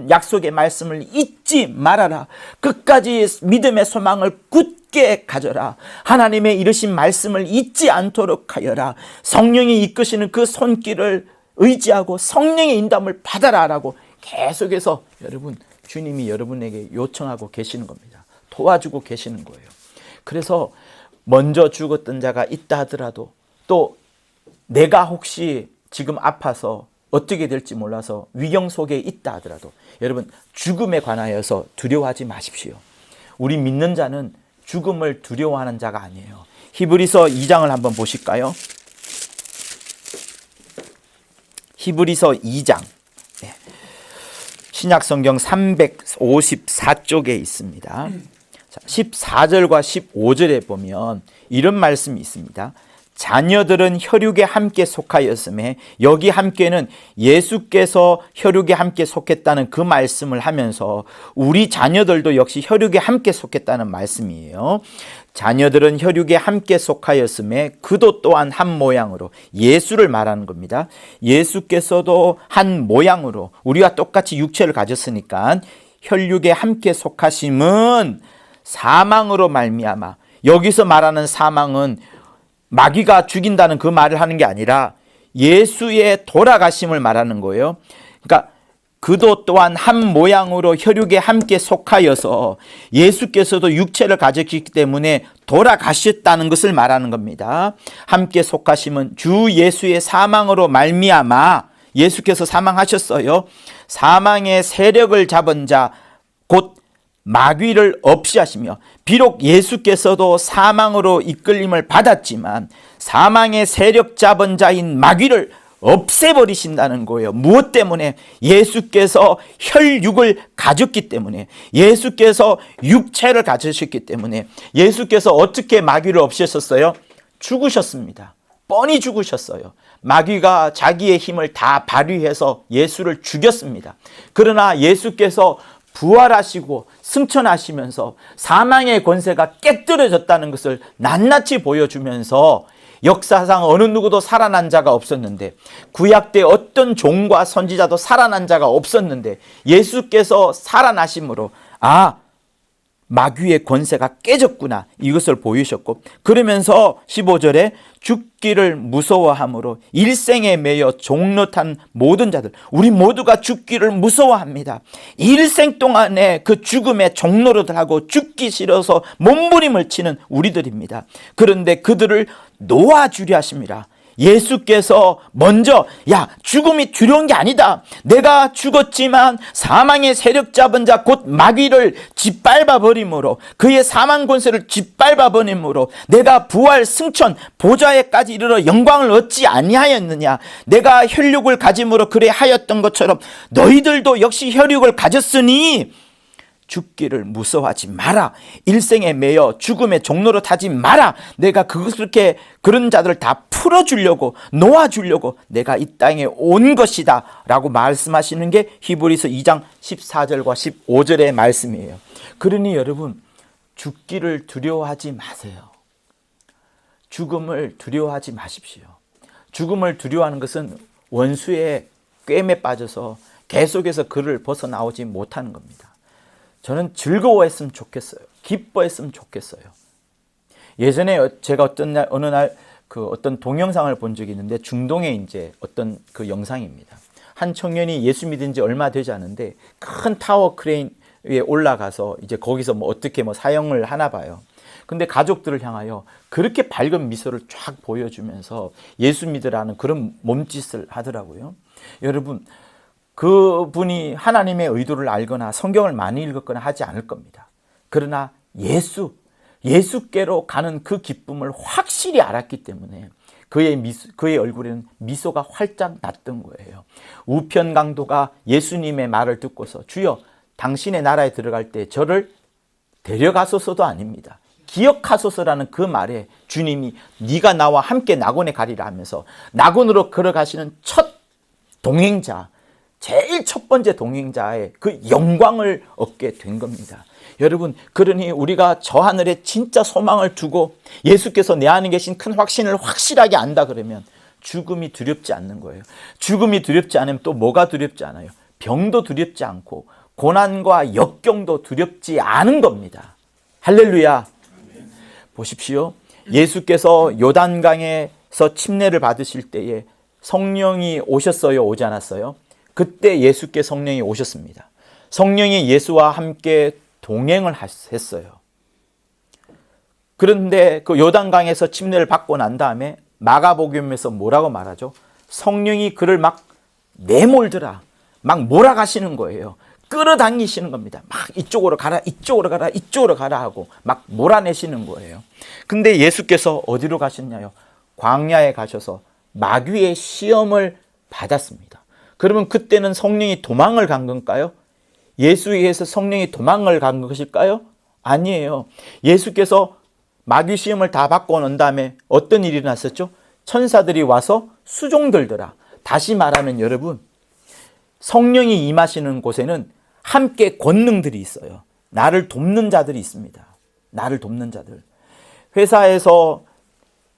[SPEAKER 1] 약속의 말씀을 잊지 말아라. 끝까지 믿음의 소망을 굳게 가져라. 하나님의 이르신 말씀을 잊지 않도록 하여라. 성령이 이끄시는 그 손길을 의지하고 성령의 인도함을 받아라라고 계속해서 여러분, 주님이 여러분에게 요청하고 계시는 겁니다. 도와주고 계시는 거예요. 그래서 먼저 죽었던 자가 있다 하더라도, 또 내가 혹시 지금 아파서 어떻게 될지 몰라서 위경 속에 있다 하더라도 여러분, 죽음에 관하여서 두려워하지 마십시오. 우리 믿는 자는 죽음을 두려워하는 자가 아니에요. 히브리서 2장을 한번 보실까요? 히브리서 2장, 신약성경 354쪽에 있습니다. 14절과 15절에 보면 이런 말씀이 있습니다. 자녀들은 혈육에 함께 속하였음에, 여기 함께는 예수께서 혈육에 함께 속했다는 그 말씀을 하면서 우리 자녀들도 역시 혈육에 함께 속했다는 말씀이에요. 자녀들은 혈육에 함께 속하였음에 그도 또한 한 모양으로, 예수를 말하는 겁니다. 예수께서도 한 모양으로 우리와 똑같이 육체를 가졌으니까 혈육에 함께 속하심은 사망으로 말미암아, 여기서 말하는 사망은 마귀가 죽인다는 그 말을 하는 게 아니라 예수의 돌아가심을 말하는 거예요. 그러니까 그도 또한 한 모양으로 혈육에 함께 속하여서 예수께서도 육체를 가졌기 때문에 돌아가셨다는 것을 말하는 겁니다. 함께 속하심은 주 예수의 사망으로 말미암아, 예수께서 사망하셨어요. 사망의 세력을 잡은 자 곧 마귀를 없이 하시며, 비록 예수께서도 사망으로 이끌림을 받았지만 사망의 세력 잡은 자인 마귀를 없애버리신다는 거예요. 무엇 때문에? 예수께서 혈육을 가졌기 때문에, 예수께서 육체를 가지셨기 때문에. 예수께서 어떻게 마귀를 없애셨어요? 죽으셨습니다. 뻔히 죽으셨어요. 마귀가 자기의 힘을 다 발휘해서 예수를 죽였습니다. 그러나 예수께서 부활하시고 승천하시면서 사망의 권세가 깨뜨려졌다는 것을 낱낱이 보여주면서, 역사상 어느 누구도 살아난 자가 없었는데, 구약 때 어떤 종과 선지자도 살아난 자가 없었는데 예수께서 살아나심으로 마귀의 권세가 깨졌구나, 이것을 보이셨고, 그러면서 15절에 죽기를 무서워함으로 일생에 매여 종노탄 모든 자들, 우리 모두가 죽기를 무서워합니다. 일생 동안에 그 죽음의 종노릇하고 죽기 싫어서 몸부림을 치는 우리들입니다. 그런데 그들을 놓아주려 하십니다. 예수께서 먼저, 죽음이 두려운 게 아니다, 내가 죽었지만 사망의 세력 잡은 자 곧 마귀를 짓밟아 버림으로, 그의 사망 권세를 짓밟아 버림으로 내가 부활 승천 보좌에까지 이르러 영광을 얻지 아니하였느냐. 내가 혈육을 가짐으로 그래 하였던 것처럼 너희들도 역시 혈육을 가졌으니 죽기를 무서워하지 마라. 일생에 매여 죽음의 종로로 타지 마라. 내가 그렇게 그런 자들을 다 풀어주려고, 놓아주려고 내가 이 땅에 온 것이다 라고 말씀하시는 게 히브리서 2장 14절과 15절의 말씀이에요. 그러니 여러분, 죽기를 두려워하지 마세요. 죽음을 두려워하지 마십시오. 죽음을 두려워하는 것은 원수의 꿰매 빠져서 계속해서 그를 벗어나오지 못하는 겁니다. 저는 즐거워했으면 좋겠어요. 기뻐했으면 좋겠어요. 예전에 제가 어느 날 어떤 동영상을 본 적이 있는데, 중동에 이제 어떤 그 영상입니다. 한 청년이 예수 믿은 지 얼마 되지 않은데 큰 타워 크레인 위에 올라가서 이제 거기서 어떻게 사형을 하나 봐요. 근데 가족들을 향하여 그렇게 밝은 미소를 쫙 보여주면서 예수 믿으라는 그런 몸짓을 하더라고요. 여러분, 그분이 하나님의 의도를 알거나 성경을 많이 읽었거나 하지 않을 겁니다. 그러나 예수께로 가는 그 기쁨을 확실히 알았기 때문에 그의 얼굴에는 미소가 활짝 났던 거예요. 우편 강도가 예수님의 말을 듣고서 주여 당신의 나라에 들어갈 때 저를 데려가소서도 아닙니다. 기억하소서라는 그 말에 주님이 네가 나와 함께 낙원에 가리라 하면서 낙원으로 걸어가시는 첫 동행자, 제일 첫 번째 동행자의 그 영광을 얻게 된 겁니다. 여러분, 그러니 우리가 저 하늘에 진짜 소망을 두고 예수께서 내 안에 계신 큰 확신을 확실하게 안다 그러면 죽음이 두렵지 않는 거예요. 죽음이 두렵지 않으면 또 뭐가 두렵지 않아요? 병도 두렵지 않고 고난과 역경도 두렵지 않은 겁니다. 할렐루야. 보십시오. 예수께서 요단강에서 침례를 받으실 때에 성령이 오셨어요? 오지 않았어요? 그때 예수께 성령이 오셨습니다. 성령이 예수와 함께 동행을 했어요. 그런데 그 요단강에서 침례를 받고 난 다음에 마가복음에서 뭐라고 말하죠? 성령이 그를 막 내몰더라, 막 몰아가시는 거예요. 끌어당기시는 겁니다. 막 이쪽으로 가라, 이쪽으로 가라, 이쪽으로 가라 하고 막 몰아내시는 거예요. 근데 예수께서 어디로 가셨냐요? 광야에 가셔서 마귀의 시험을 받았습니다. 그러면 그때는 성령이 도망을 간 건가요? 예수에 의해서 성령이 도망을 간 것일까요? 아니에요. 예수께서 마귀 시험을 다 받고 난 다음에 어떤 일이 일어났었죠? 천사들이 와서 수종들더라. 다시 말하면 여러분, 성령이 임하시는 곳에는 함께 권능들이 있어요. 나를 돕는 자들이 있습니다. 나를 돕는 자들. 회사에서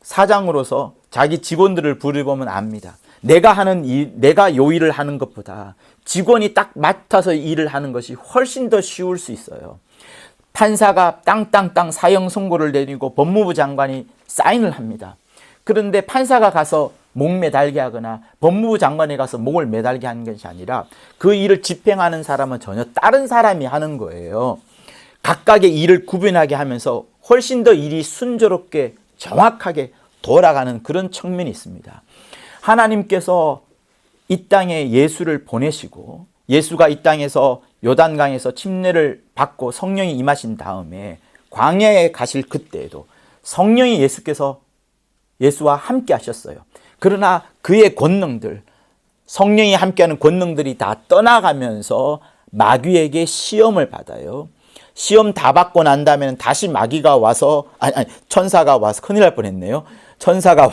[SPEAKER 1] 사장으로서 자기 직원들을 부려보면 압니다. 내가 요 일을 하는 것보다 직원이 딱 맡아서 일을 하는 것이 훨씬 더 쉬울 수 있어요. 판사가 땅땅땅 사형 선고를 내리고 법무부 장관이 사인을 합니다. 그런데 판사가 가서 목 매달게 하거나 법무부 장관에 가서 목을 매달게 하는 것이 아니라 그 일을 집행하는 사람은 전혀 다른 사람이 하는 거예요. 각각의 일을 구분하게 하면서 훨씬 더 일이 순조롭게 정확하게 돌아가는 그런 측면이 있습니다. 하나님께서 이 땅에 예수를 보내시고 예수가 이 땅에서 요단강에서 침례를 받고 성령이 임하신 다음에 광야에 가실 그때에도 성령이 예수와 함께 하셨어요. 그러나 그의 권능들, 성령이 함께하는 권능들이 다 떠나가면서 마귀에게 시험을 받아요. 시험 다 받고 난 다음에는 다시 마귀가 와서 천사가 와서 큰일 날 뻔했네요. 천사가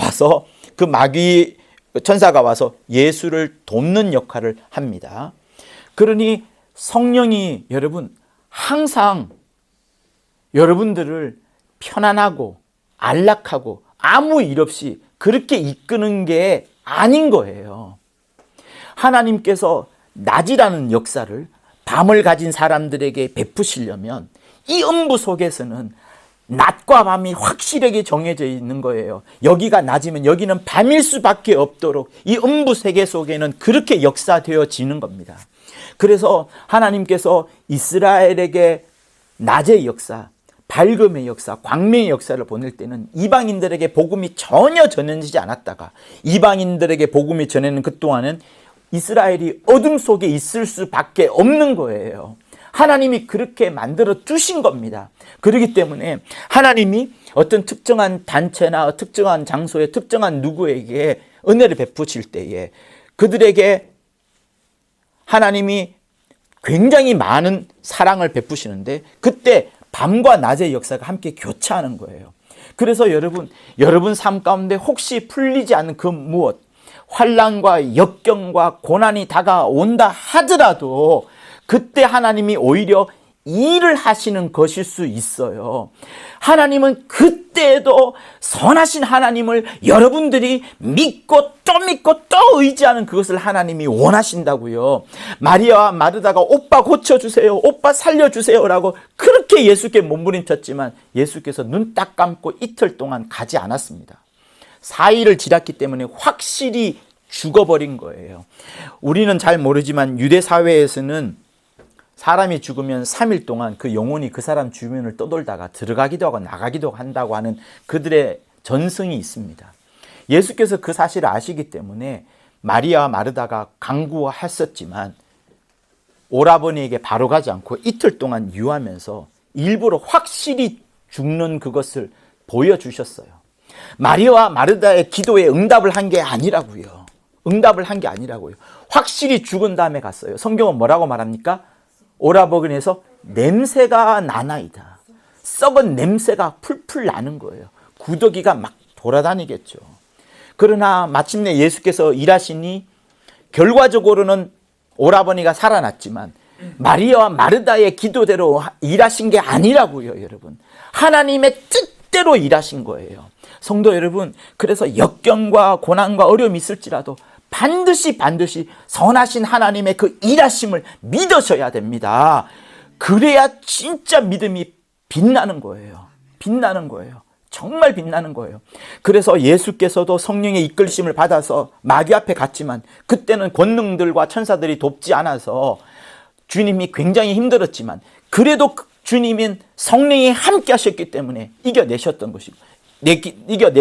[SPEAKER 1] 와서 예수를 돕는 역할을 합니다. 그러니 성령이 여러분 항상 여러분들을 편안하고 안락하고 아무 일 없이 그렇게 이끄는 게 아닌 거예요. 하나님께서 낮이라는 역사를 밤을 가진 사람들에게 베푸시려면 이 음부 속에서는 낮과 밤이 확실하게 정해져 있는 거예요. 여기가 낮이면 여기는 밤일 수밖에 없도록 이 음부 세계 속에는 그렇게 역사되어지는 겁니다. 그래서 하나님께서 이스라엘에게 낮의 역사, 밝음의 역사, 광명의 역사를 보낼 때는 이방인들에게 복음이 전혀 전해지지 않았다가 이방인들에게 복음이 전해는 그동안은 이스라엘이 어둠 속에 있을 수밖에 없는 거예요. 하나님이 그렇게 만들어 두신 겁니다. 그렇기 때문에 하나님이 어떤 특정한 단체나 특정한 장소에 특정한 누구에게 은혜를 베푸실 때에 그들에게 하나님이 굉장히 많은 사랑을 베푸시는데 그때 밤과 낮의 역사가 함께 교차하는 거예요. 그래서 여러분 삶 가운데 혹시 풀리지 않는 그 무엇, 환난과 역경과 고난이 다가온다 하더라도 그때 하나님이 오히려 일을 하시는 것일 수 있어요. 하나님은 그때에도 선하신 하나님을 여러분들이 믿고 또 의지하는 그것을 하나님이 원하신다고요. 마리아와 마르다가 오빠 고쳐주세요, 오빠 살려주세요라고 그렇게 예수께 몸부림쳤지만 예수께서 눈 딱 감고 이틀 동안 가지 않았습니다. 4일을 지났기 때문에 확실히 죽어버린 거예요. 우리는 잘 모르지만 유대 사회에서는 사람이 죽으면 3일 동안 그 영혼이 그 사람 주변을 떠돌다가 들어가기도 하고 나가기도 한다고 하는 그들의 전승이 있습니다. 예수께서 그 사실을 아시기 때문에 마리아와 마르다가 강구했었지만 오라버니에게 바로 가지 않고 이틀 동안 유하면서 일부러 확실히 죽는 그것을 보여주셨어요. 마리아와 마르다의 기도에 응답을 한 게 아니라고요. 확실히 죽은 다음에 갔어요. 성경은 뭐라고 말합니까? 오라버니에서 냄새가 나나이다. 썩은 냄새가 풀풀 나는 거예요. 구더기가 막 돌아다니겠죠. 그러나 마침내 예수께서 일하시니 결과적으로는 오라버니가 살아났지만 마리아와 마르다의 기도대로 일하신 게 아니라고요, 여러분. 하나님의 뜻대로 일하신 거예요. 성도 여러분, 그래서 역경과 고난과 어려움이 있을지라도 반드시 선하신 하나님의 그 일하심을 믿으셔야 됩니다. 그래야 진짜 믿음이 빛나는 거예요. 정말 빛나는 거예요. 그래서 예수께서도 성령의 이끌심을 받아서 마귀 앞에 갔지만 그때는 권능들과 천사들이 돕지 않아서 주님이 굉장히 힘들었지만 그래도 주님은 성령이 함께 하셨기 때문에 이겨낼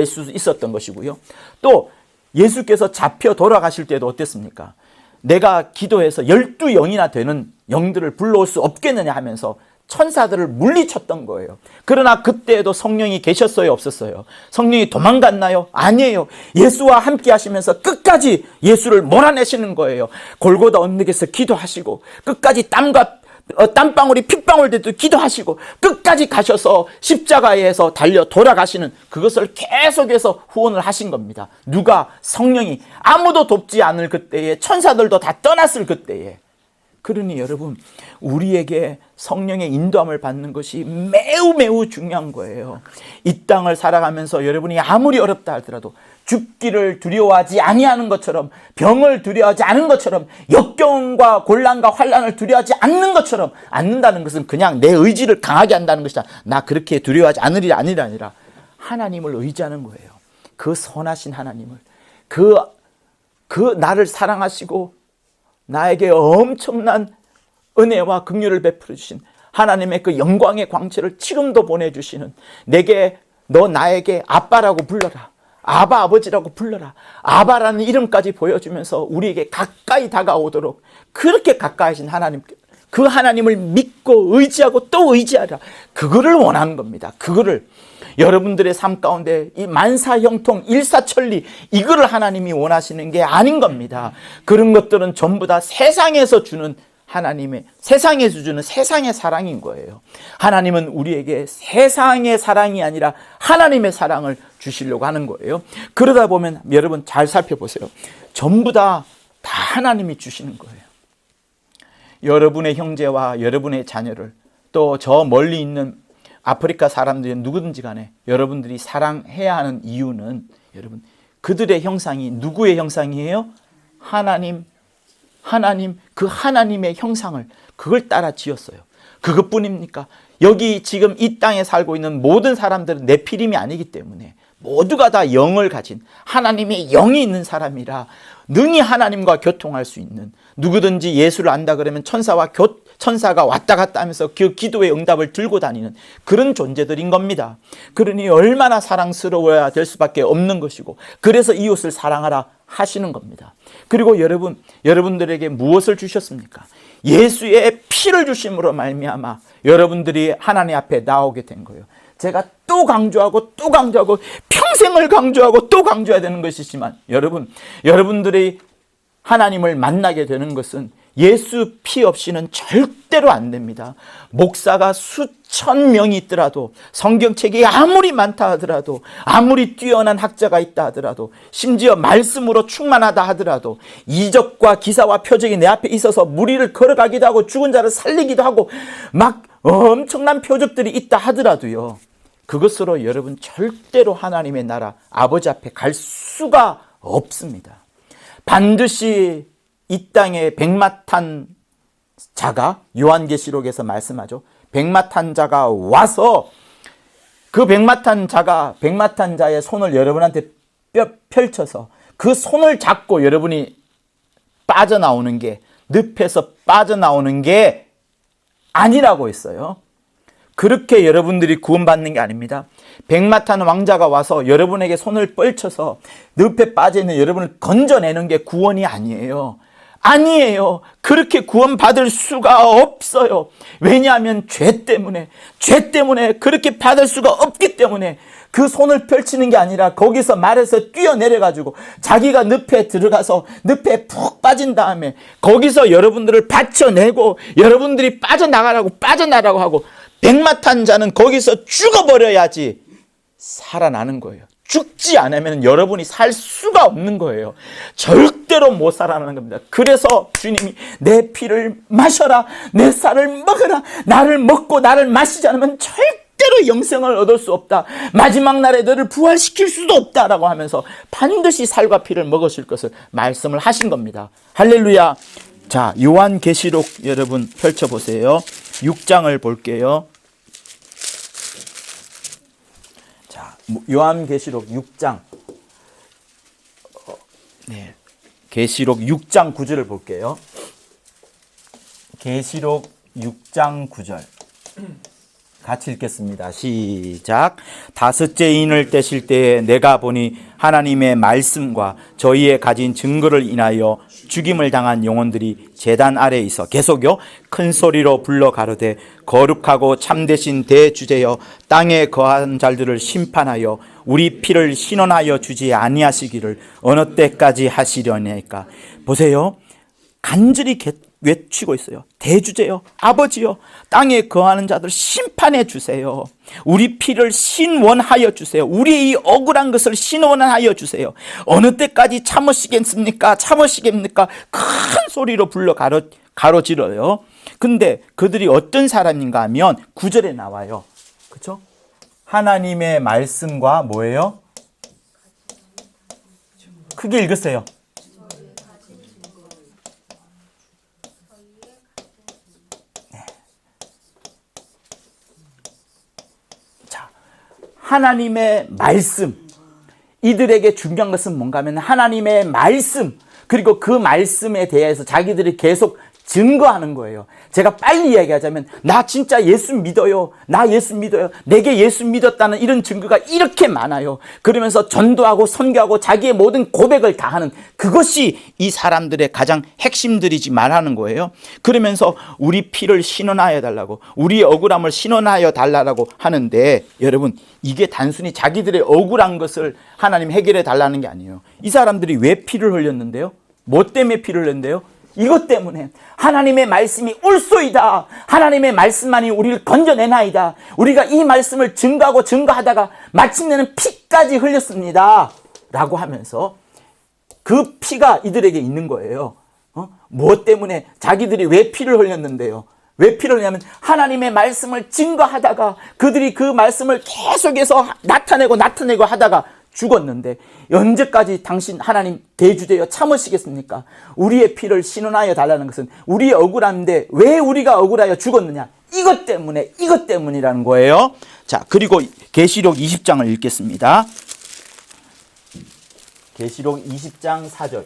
[SPEAKER 1] 수 있었던 것이고요. 또 예수께서 잡혀 돌아가실 때도 어땠습니까? 내가 기도해서 12영이나 되는 영들을 불러올 수 없겠느냐 하면서 천사들을 물리쳤던 거예요. 그러나 그때에도 성령이 계셨어요, 없었어요? 성령이 도망갔나요? 아니에요. 예수와 함께 하시면서 끝까지 예수를 몰아내시는 거예요. 골고다 언덕에서 기도하시고 끝까지 땀방울이 핏방울 되듯 기도하시고 끝까지 가셔서 십자가에서 달려 돌아가시는 그것을 계속해서 후원을 하신 겁니다. 누가? 성령이. 아무도 돕지 않을 그때에, 천사들도 다 떠났을 그때에. 그러니 여러분, 우리에게 성령의 인도함을 받는 것이 매우 중요한 거예요. 이 땅을 살아가면서 여러분이 아무리 어렵다 하더라도 죽기를 두려워하지 아니하는 것처럼, 병을 두려워하지 않은 것처럼, 역경과 곤란과 환난을 두려워하지 않는다는 것은 그냥 내 의지를 강하게 한다는 것이다. 나 그렇게 두려워하지 않으리라 아니라 하나님을 의지하는 거예요. 그 선하신 하나님을, 그 나를 사랑하시고 나에게 엄청난 은혜와 긍휼을 베풀어 주신 하나님의 그 영광의 광채를 지금도 보내주시는, 너 나에게 아빠라고 불러라, 아바 아버지라고 불러라, 아바라는 이름까지 보여주면서 우리에게 가까이 다가오도록 그렇게 가까이신 하나님, 그 하나님을 믿고 의지하고 또 의지하라, 그거를 원하는 겁니다. 그거를 여러분들의 삶 가운데 이 만사형통 일사천리, 이거를 하나님이 원하시는 게 아닌 겁니다. 그런 것들은 전부 다 세상에서 주는 세상의 사랑인 거예요. 하나님은 우리에게 세상의 사랑이 아니라 하나님의 사랑을 주시려고 하는 거예요. 그러다 보면 여러분 잘 살펴보세요. 전부 다 하나님이 주시는 거예요. 여러분의 형제와 여러분의 자녀를, 또 저 멀리 있는 아프리카 사람들이 누구든지 간에 여러분들이 사랑해야 하는 이유는, 여러분, 그들의 형상이 누구의 형상이에요? 하나님, 그 하나님의 형상을, 그걸 따라 지었어요. 그것뿐입니까? 여기 지금 이 땅에 살고 있는 모든 사람들은 네피림이 아니기 때문에 모두가 다 영을 가진, 하나님의 영이 있는 사람이라 능히 하나님과 교통할 수 있는, 누구든지 예수를 안다 그러면 천사가 왔다 갔다 하면서 그 기도의 응답을 들고 다니는 그런 존재들인 겁니다. 그러니 얼마나 사랑스러워야 될 수밖에 없는 것이고, 그래서 이웃을 사랑하라 하시는 겁니다. 그리고 여러분들에게 무엇을 주셨습니까? 예수의 피를 주심으로 말미암아 여러분들이 하나님 앞에 나오게 된 거예요. 제가 또 강조하고 평생을 강조하고 또 강조해야 되는 것이지만, 여러분들이 하나님을 만나게 되는 것은 예수 피 없이는 절대로 안 됩니다. 목사가 수천 명이 있더라도, 성경책이 아무리 많다 하더라도, 아무리 뛰어난 학자가 있다 하더라도, 심지어 말씀으로 충만하다 하더라도, 이적과 기사와 표적이 내 앞에 있어서 무리를 걸어가기도 하고 죽은 자를 살리기도 하고 막 엄청난 표적들이 있다 하더라도요, 그것으로 여러분 절대로 하나님의 나라 아버지 앞에 갈 수가 없습니다. 반드시 이 땅에 백마탄 자가, 요한계시록에서 말씀하죠, 백마탄 자가 와서 그 백마탄 자의 손을 여러분한테 펼쳐서 그 손을 잡고 여러분이 빠져나오는 게, 늪에서 빠져나오는 게 아니라고 했어요. 그렇게 여러분들이 구원받는 게 아닙니다. 백마탄 왕자가 와서 여러분에게 손을 펼쳐서 늪에 빠져있는 여러분을 건져내는 게 구원이 아니에요. 아니에요. 그렇게 구원받을 수가 없어요. 왜냐하면 죄 때문에 그렇게 받을 수가 없기 때문에 그 손을 펼치는 게 아니라 거기서 말에서 뛰어내려가지고 자기가 늪에 들어가서 늪에 푹 빠진 다음에 거기서 여러분들을 받쳐내고 여러분들이 빠져나가라고 하고, 백마탄 자는 거기서 죽어버려야지 살아나는 거예요. 죽지 않으면 여러분이 살 수가 없는 거예요. 절대로 못 살아나는 겁니다. 그래서 주님이 내 피를 마셔라, 내 쌀을 먹으라, 나를 먹고 나를 마시지 않으면 절대로 영생을 얻을 수 없다, 마지막 날에 너를 부활시킬 수도 없다라고 하면서 반드시 살과 피를 먹으실 것을 말씀을 하신 겁니다. 할렐루야. 자, 요한계시록 여러분 펼쳐보세요. 6장을 볼게요. 요한계시록 6장, 계시록 6장 9절을 볼게요. 계시록 6장 9절 같이 읽겠습니다. 시작. 다섯째 인을 떼실 때에 내가 보니 하나님의 말씀과 저희의 가진 증거를 인하여 죽임을 당한 영혼들이 제단 아래에 있어, 계속요, 큰 소리로 불러 가로되 거룩하고 참되신 대주제여 땅에 거한 자들을 심판하여 우리 피를 신원하여 주지 아니하시기를 어느 때까지 하시려니까. 보세요, 간절히 외치고 있어요. 대주제여, 아버지여, 땅에 거하는 자들 심판해 주세요. 우리 피를 신원하여 주세요. 우리의 이 억울한 것을 신원하여 주세요. 어느 때까지 참으시겠습니까? 큰 소리로 불러 가로지러요. 근데 그들이 어떤 사람인가 하면 9절에 나와요. 그렇죠? 하나님의 말씀과 뭐예요? 크게 읽으세요. 하나님의 말씀, 이들에게 중요한 것은 뭔가 하면 하나님의 말씀, 그리고 그 말씀에 대해서 자기들이 계속 증거하는 거예요. 제가 빨리 이야기하자면, 나 진짜 예수 믿어요, 나 예수 믿어요, 내게 예수 믿었다는 이런 증거가 이렇게 많아요. 그러면서 전도하고 선교하고 자기의 모든 고백을 다 하는, 그것이 이 사람들의 가장 핵심들이지 말하는 거예요. 그러면서 우리 피를 신원하여 달라고, 우리의 억울함을 신원하여 달라고 하는데, 여러분, 이게 단순히 자기들의 억울한 것을 하나님 해결해 달라는 게 아니에요. 이 사람들이 왜 피를 흘렸는데요? 뭐 때문에 피를 흘렸는데요? 이것 때문에 하나님의 말씀이 옳소이다, 하나님의 말씀만이 우리를 건져내나이다, 우리가 이 말씀을 증거하다가 마침내는 피까지 흘렸습니다 라고 하면서 그 피가 이들에게 있는 거예요. 뭐 때문에? 자기들이 왜 피를 흘렸는데요? 왜 피를 흘렸냐면 하나님의 말씀을 증거하다가 그들이 그 말씀을 계속해서 나타내고 하다가 죽었는데, 언제까지 당신 하나님 대주제여 참으시겠습니까? 우리의 피를 신원하여 달라는 것은 우리의 억울한데 왜 우리가 억울하여 죽었느냐? 이것 때문이라는 거예요. 자, 그리고 계시록 20장을 읽겠습니다. 계시록 20장 4절.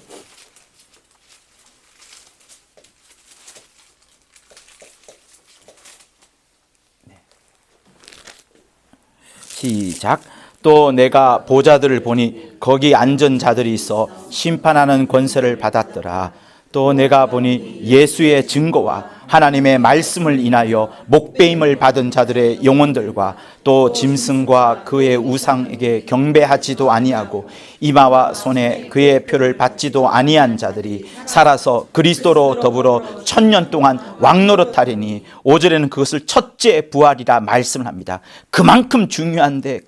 [SPEAKER 1] 시작. 또 내가 보좌들을 보니 거기 앉은 자들이 있어 심판하는 권세를 받았더라. 또 내가 보니 예수의 증거와 하나님의 말씀을 인하여 목배임을 받은 자들의 영혼들과 또 짐승과 그의 우상에게 경배하지도 아니하고 이마와 손에 그의 표를 받지도 아니한 자들이 살아서 그리스도로 더불어 1000년 동안 왕노릇하리니, 5절에는 그것을 첫째 부활이라 말씀을 합니다. 그만큼 중요한데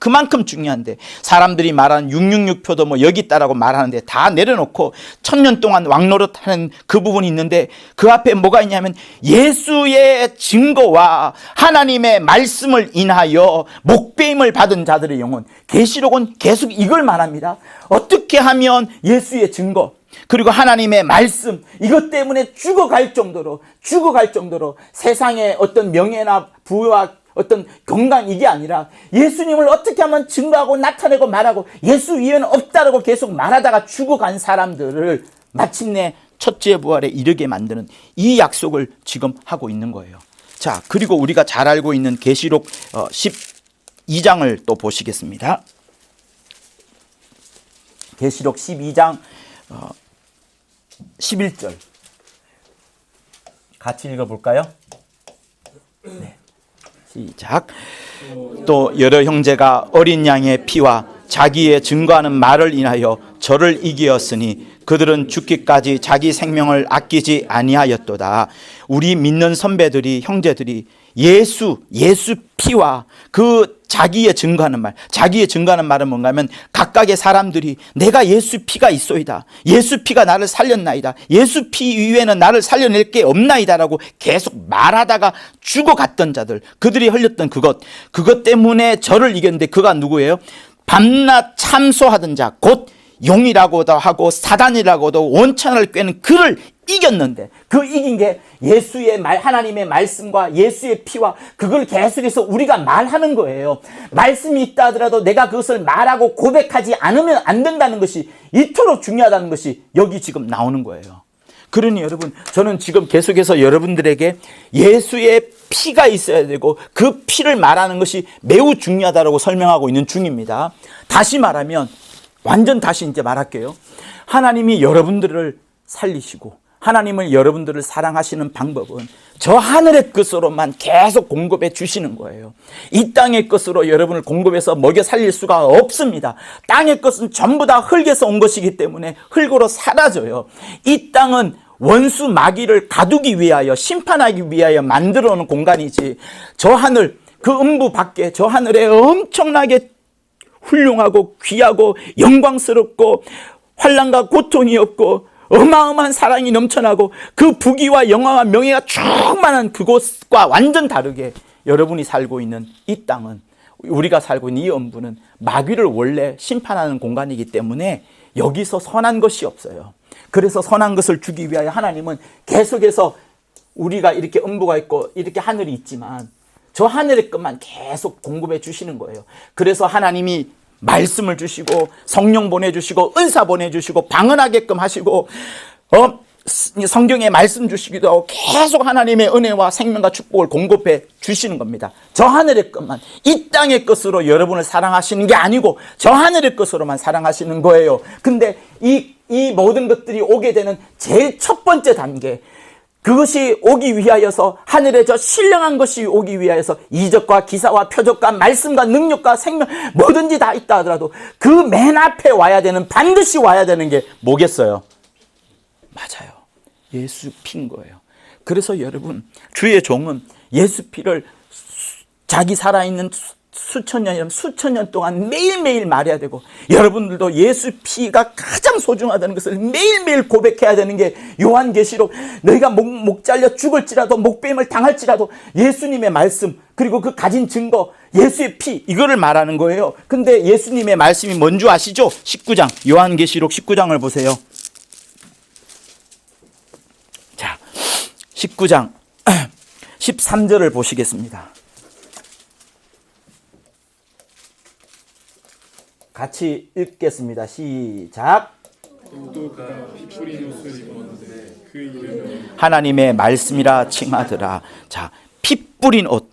[SPEAKER 1] 사람들이 말하는 666표도 뭐 여기 있다라고 말하는데 다 내려놓고 1000년 동안 왕노릇하는 그 부분이 있는데, 그 앞에 뭐가 있냐면 예수의 증거와 하나님의 말씀을 인하여 목배임을 받은 자들의 영혼. 계시록은 계속 이걸 말합니다. 어떻게 하면 예수의 증거 그리고 하나님의 말씀 이것 때문에 죽어갈 정도로 세상의 어떤 명예나 부와 어떤 건강 이게 아니라 예수님을 어떻게 하면 증거하고 나타내고 말하고 예수 위에는 없다라고 계속 말하다가 죽어간 사람들을 마침내 첫째 부활에 이르게 만드는 이 약속을 지금 하고 있는 거예요. 자, 그리고 우리가 잘 알고 있는 계시록 12장을 또 보시겠습니다. 계시록 12장 11절 같이 읽어볼까요? 네. 시작. 또 여러 형제가 어린 양의 피와 자기의 증거하는 말을 인하여 저를 이기었으니 그들은 죽기까지 자기 생명을 아끼지 아니하였도다. 우리 믿는 선배들이 형제들이 예수 피와 그 자기의 증거하는 말은 뭔가 하면 각각의 사람들이 내가 예수 피가 있소이다. 예수 피가 나를 살렸나이다. 예수 피 이외에는 나를 살려낼 게 없나이다라고 계속 말하다가 죽어갔던 자들, 그들이 흘렸던 그것 때문에 저를 이겼는데 그가 누구예요? 밤낮 참소하던 자, 곧 용이라고도 하고 사단이라고도 원천을 꿰는 그를 이겼는데 그 이긴 게 예수의 말, 하나님의 말씀과 예수의 피와 그걸 계속해서 우리가 말하는 거예요. 말씀이 있다 하더라도 내가 그것을 말하고 고백하지 않으면 안 된다는 것이 이토록 중요하다는 것이 여기 지금 나오는 거예요. 그러니 여러분, 저는 지금 계속해서 여러분들에게 예수의 피가 있어야 되고 그 피를 말하는 것이 매우 중요하다고 설명하고 있는 중입니다. 다시 말하면 다시 이제 말할게요. 하나님이 여러분들을 살리시고 하나님을 여러분들을 사랑하시는 방법은 저 하늘의 것으로만 계속 공급해 주시는 거예요. 이 땅의 것으로 여러분을 공급해서 먹여 살릴 수가 없습니다. 땅의 것은 전부 다 흙에서 온 것이기 때문에 흙으로 사라져요. 이 땅은 원수 마귀를 가두기 위하여 심판하기 위하여 만들어 놓은 공간이지, 저 하늘 그 음부 밖에 저 하늘에 엄청나게 훌륭하고 귀하고 영광스럽고 환난과 고통이 없고 어마어마한 사랑이 넘쳐나고 그 부귀와 영화와 명예가 충만한 그곳과 완전 다르게 여러분이 살고 있는 이 땅은, 우리가 살고 있는 이 음부는 마귀를 원래 심판하는 공간이기 때문에 여기서 선한 것이 없어요. 그래서 선한 것을 주기 위하여 하나님은 계속해서 우리가 이렇게 음부가 있고 이렇게 하늘이 있지만 저 하늘의 것만 계속 공급해 주시는 거예요. 그래서 하나님이 말씀을 주시고 성령 보내주시고 은사 보내주시고 방언하게끔 하시고 성경에 말씀 주시기도 하고 계속 하나님의 은혜와 생명과 축복을 공급해 주시는 겁니다. 저 하늘의 것만, 이 땅의 것으로 여러분을 사랑하시는 게 아니고 저 하늘의 것으로만 사랑하시는 거예요. 근데 이 모든 것들이 오게 되는 제일 첫 번째 단계, 그것이 오기 위하여서 하늘에 저 신령한 것이 오기 위하여서 이적과 기사와 표적과 말씀과 능력과 생명 뭐든지 다 있다 하더라도 그 맨 앞에 와야 되는, 반드시 와야 되는 게 뭐겠어요? 맞아요. 예수 피인 거예요. 그래서 여러분, 주의 종은 예수 피를 자기 살아있는 수천 년 동안 매일매일 말해야 되고, 여러분들도 예수 피가 가장 소중하다는 것을 매일매일 고백해야 되는 게 요한계시록, 너희가 목 잘려 죽을지라도 목배임을 당할지라도 예수님의 말씀 그리고 그 가진 증거 예수의 피, 이거를 말하는 거예요. 근데 예수님의 말씀이 뭔지 아시죠? 19장, 요한계시록 19장을 보세요. 자, 19장 13절을 보시겠습니다. 같이 읽겠습니다. 시작.
[SPEAKER 3] 너도가 피 뿌린 옷을 입었는데 그 이름은
[SPEAKER 1] 하나님의 말씀이라 칭하더라. 자, 피 뿌린 옷.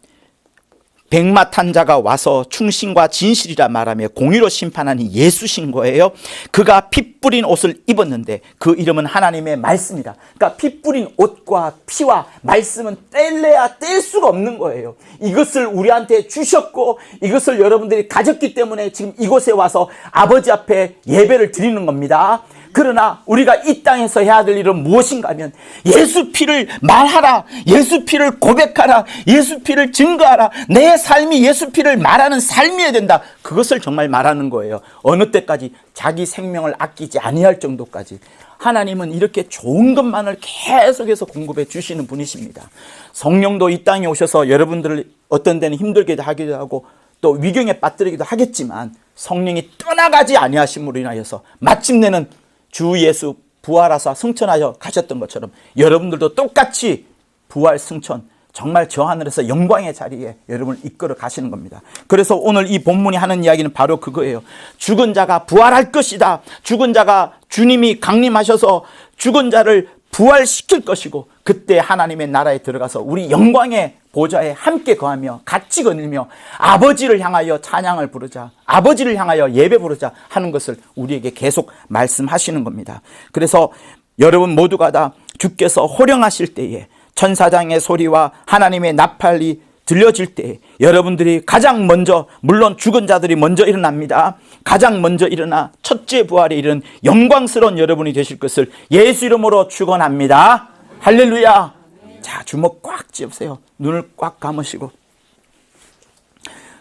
[SPEAKER 1] 백마 탄 자가 와서 충신과 진실이라 말하며 공의로 심판하니 예수신 거예요. 그가 피 뿌린 옷을 입었는데 그 이름은 하나님의 말씀이다. 그러니까 피 뿌린 옷과 피와 말씀은 뗄래야 뗄 수가 없는 거예요. 이것을 우리한테 주셨고 이것을 여러분들이 가졌기 때문에 지금 이곳에 와서 아버지 앞에 예배를 드리는 겁니다. 그러나 우리가 이 땅에서 해야 될 일은 무엇인가 하면 예수 피를 말하라, 예수 피를 고백하라, 예수 피를 증거하라. 내 삶이 예수 피를 말하는 삶이어야 된다. 그것을 정말 말하는 거예요. 어느 때까지? 자기 생명을 아끼지 아니할 정도까지. 하나님은 이렇게 좋은 것만을 계속해서 공급해 주시는 분이십니다. 성령도 이 땅에 오셔서 여러분들을 어떤 데는 힘들게 하기도 하고 또 위경에 빠뜨리기도 하겠지만 성령이 떠나가지 아니하심으로 인하여서 마침내는 주 예수 부활하사 승천하여 가셨던 것처럼 여러분들도 똑같이 부활 승천, 정말 저 하늘에서 영광의 자리에 여러분을 이끌어 가시는 겁니다. 그래서 오늘 이 본문이 하는 이야기는 바로 그거예요. 죽은 자가 부활할 것이다. 죽은 자가 주님이 강림하셔서 죽은 자를 부활시킬 것이고 그때 하나님의 나라에 들어가서 우리 영광의 보좌에 함께 거하며 같이 거닐며 아버지를 향하여 찬양을 부르자, 아버지를 향하여 예배 부르자 하는 것을 우리에게 계속 말씀하시는 겁니다. 그래서 여러분 모두가 다 주께서 호령하실 때에 천사장의 소리와 하나님의 나팔이 들려질 때 여러분들이 가장 먼저, 물론 죽은 자들이 먼저 일어납니다. 가장 먼저 일어나 첫째 부활에 이른 영광스러운 여러분이 되실 것을 예수 이름으로 축원합니다. 할렐루야. 자, 주먹 꽉 쥐으세요. 눈을 꽉 감으시고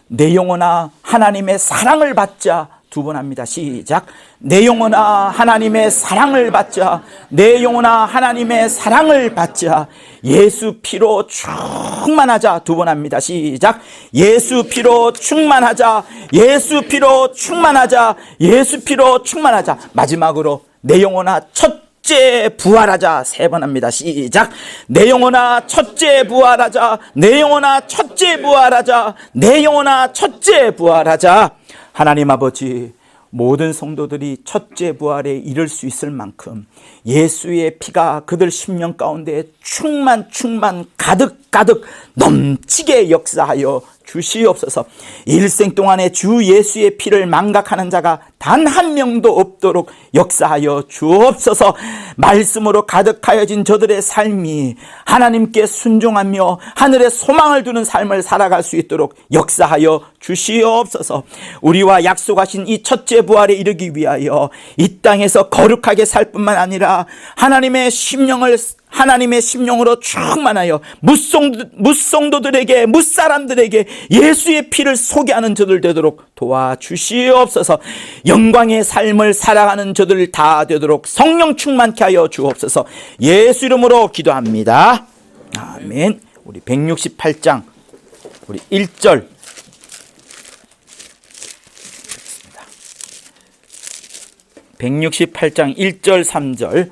[SPEAKER 1] 내 영혼아 하나님의 사랑을 받자. 두 번 합니다. 시작. 내 영혼아 하나님의 사랑을 받자. 내 영혼아 하나님의 사랑을 받자. 예수 피로 충만하자. 두 번 합니다. 시작. 예수 피로 충만하자. 예수 피로 충만하자. 예수 피로 충만하자. 마지막으로 내 영혼아 첫째 부활하자. 세 번 합니다. 시작. 내 영혼아 첫째 부활하자. 내 영혼아 첫째 부활하자. 내 영혼아 첫째 부활하자. 하나님 아버지, 모든 성도들이 첫째 부활에 이를 수 있을 만큼 예수의 피가 그들 심령 가운데 충만 가득 넘치게 역사하여 주시옵소서. 일생 동안에 주 예수의 피를 망각하는 자가 단 한 명도 없도록 역사하여 주옵소서. 말씀으로 가득하여진 저들의 삶이 하나님께 순종하며 하늘에 소망을 두는 삶을 살아갈 수 있도록 역사하여 주시옵소서. 우리와 약속하신 이 첫째 부활에 이르기 위하여 이 땅에서 거룩하게 살 뿐만 아니라 하나님의 심령으로 충만하여 무성도들에게 무사람들에게 예수의 피를 소개하는 저들 되도록 도와주시옵소서. 영광의 삶을 살아가는 저들 다 되도록 성령 충만케 하여 주옵소서. 예수 이름으로 기도합니다. 아멘. 우리 168장 우리 1절 168장 1절 3절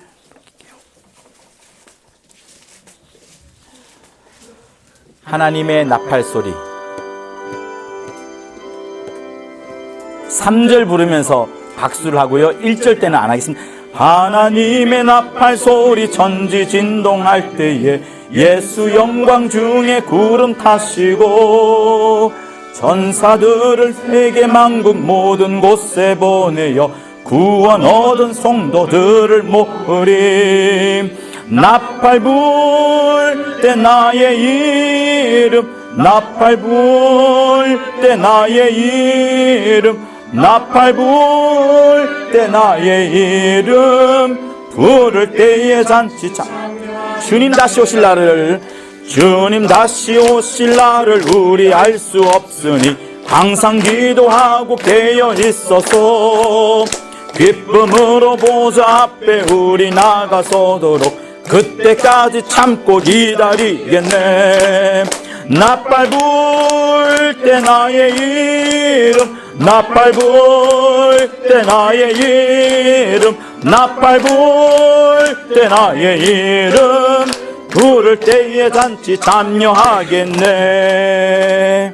[SPEAKER 1] 하나님의 나팔 소리 3절 부르면서 박수를 하고요. 1절 때는 안 하겠습니다. 하나님의 나팔 소리 천지 진동할 때에 예수 영광 중에 구름 타시고 천사들을 세계 만국 모든 곳에 보내어 구원 얻은 성도들을 모으리. 나팔 불 때 나의 이름 나팔 불 때 나의 이름 나팔 불 때 나의 이름 부를 때에 잔치 주님 다시 오실 날을 주님 다시 오실 날을 우리 알 수 없으니 항상 기도하고 깨어 있어서 기쁨으로 보좌 앞에 우리 나가서도록 그때까지 참고 기다리겠네. 나팔 불 때 나의 이름 나팔 불 때 나의 이름 나팔 불 때 나의 이름 부를 때에 잔치 참여하겠네.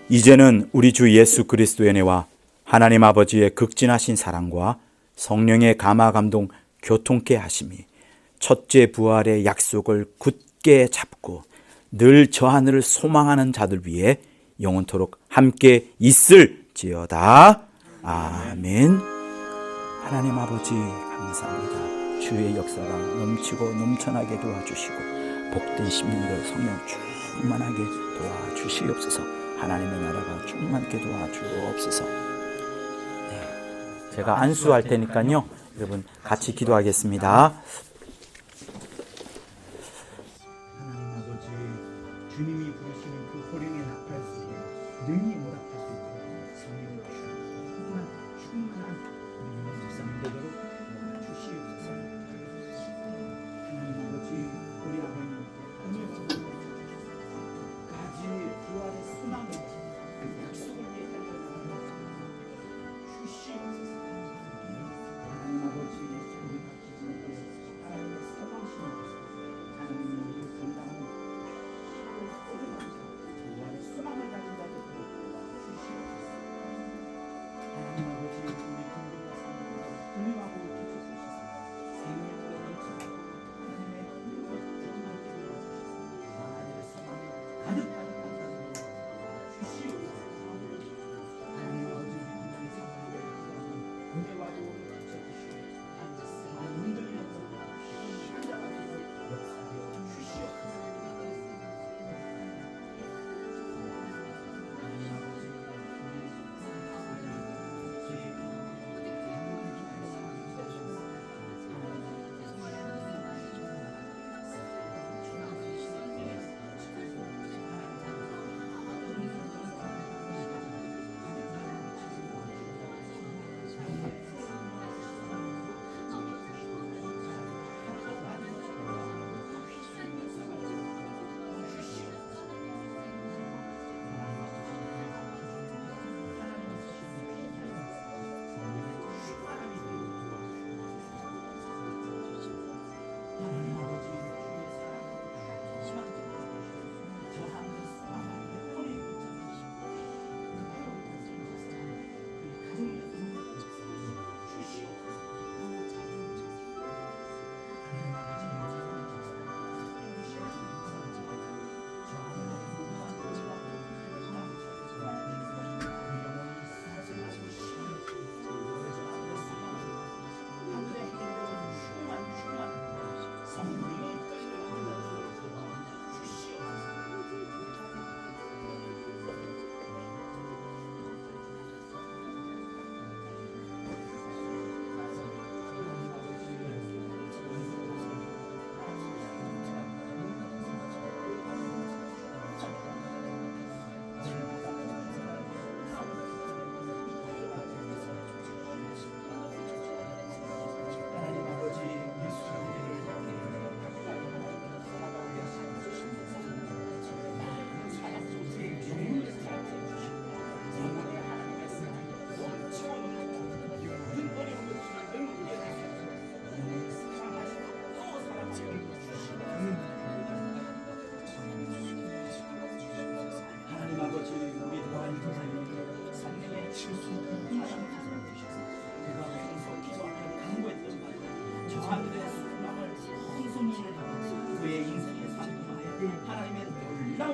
[SPEAKER 1] 이제는 우리 주 예수 그리스도의 은혜와 하나님 아버지의 극진하신 사랑과 성령의 감화 감동 교통케 하심이 첫째 부활의 약속을 굳게 잡고 늘 저 하늘을 소망하는 자들 위해 영원토록 함께 있을지어다. 아멘. 하나님 아버지 감사합니다. 주의 역사가 넘치고 넘쳐나게 도와주시고 복된 심령들 성령 충만하게 도와주시옵소서. 하나님의 나라가 충만하게 도와주옵소서. 네, 제가 안수할 테니까요, 여러분 같이 기도하겠습니다. 하나님 아버지, 주님이 부르시는 그 호령의 나팔 소리에 능히 응답할 수 있도록 성령을 충만한 우리 영혼 집사님 되도록 도와주시옵소서.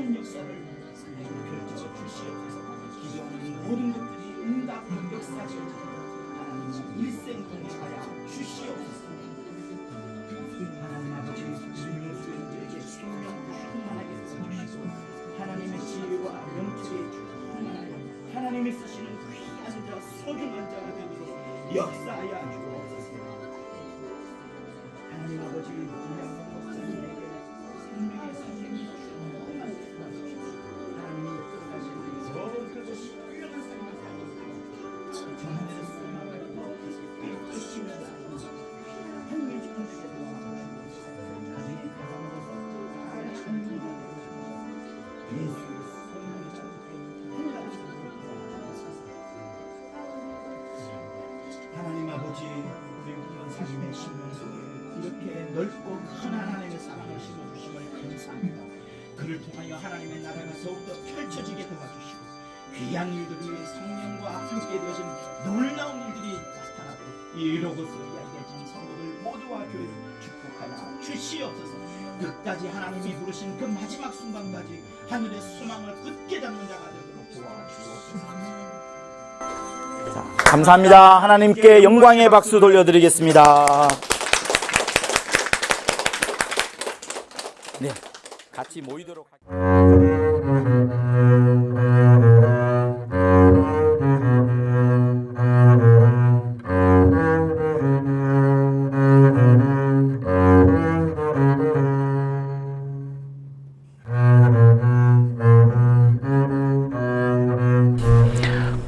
[SPEAKER 1] 놀라운 역사를 펼쳐 주시옵소서. 기도하는 모든 것들이 응답하는 역사를 하나님 일생 공개하여 주시옵소서. 하나님 아버지 주님의 수행들에게 생명 충만하게 써주시고 하나님의 지혜와 명철의 주 하나님이 쓰시는 귀한 자 소중한 자가 되도록 역사하여 주옵소서. 하나님 아버지 우리 목사님에게 생명의 선생님 충만한 하나님이 이끌어가시는 모든 그것이 훌륭한 삶을 살고 저 하늘의 소망을 더 깨끗이며 하나님의 주님께서 가정의 가장으로서 다 천국을 예수의 소망을 잡고 하나님 아버지 우리 삶의 심령 속에 이렇게 넓고 큰 하나님의 사랑을 심어주심을 감사합니다. 그를 통하여 하나님의 나라가 더욱더 펼쳐지게 도와주시고 귀한 일들이 성령과 함께 되어진 놀라운 일들이 나타나고 이로고서 이야기해진 성도들 모두와 교회를 축복하여 주시옵소서. 끝까지 하나님이 부르신 그 마지막 순간까지 하늘의 소망을 굳게 잡는 자가 되도록 도와주옵소서. 자, 감사합니다. 하나님께 영광의 박수 돌려드리겠습니다. 네, 같이 모이도록 하겠습니다.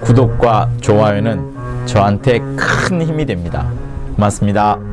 [SPEAKER 1] 구독과 좋아요는 저한테 큰 힘이 됩니다. 고맙습니다.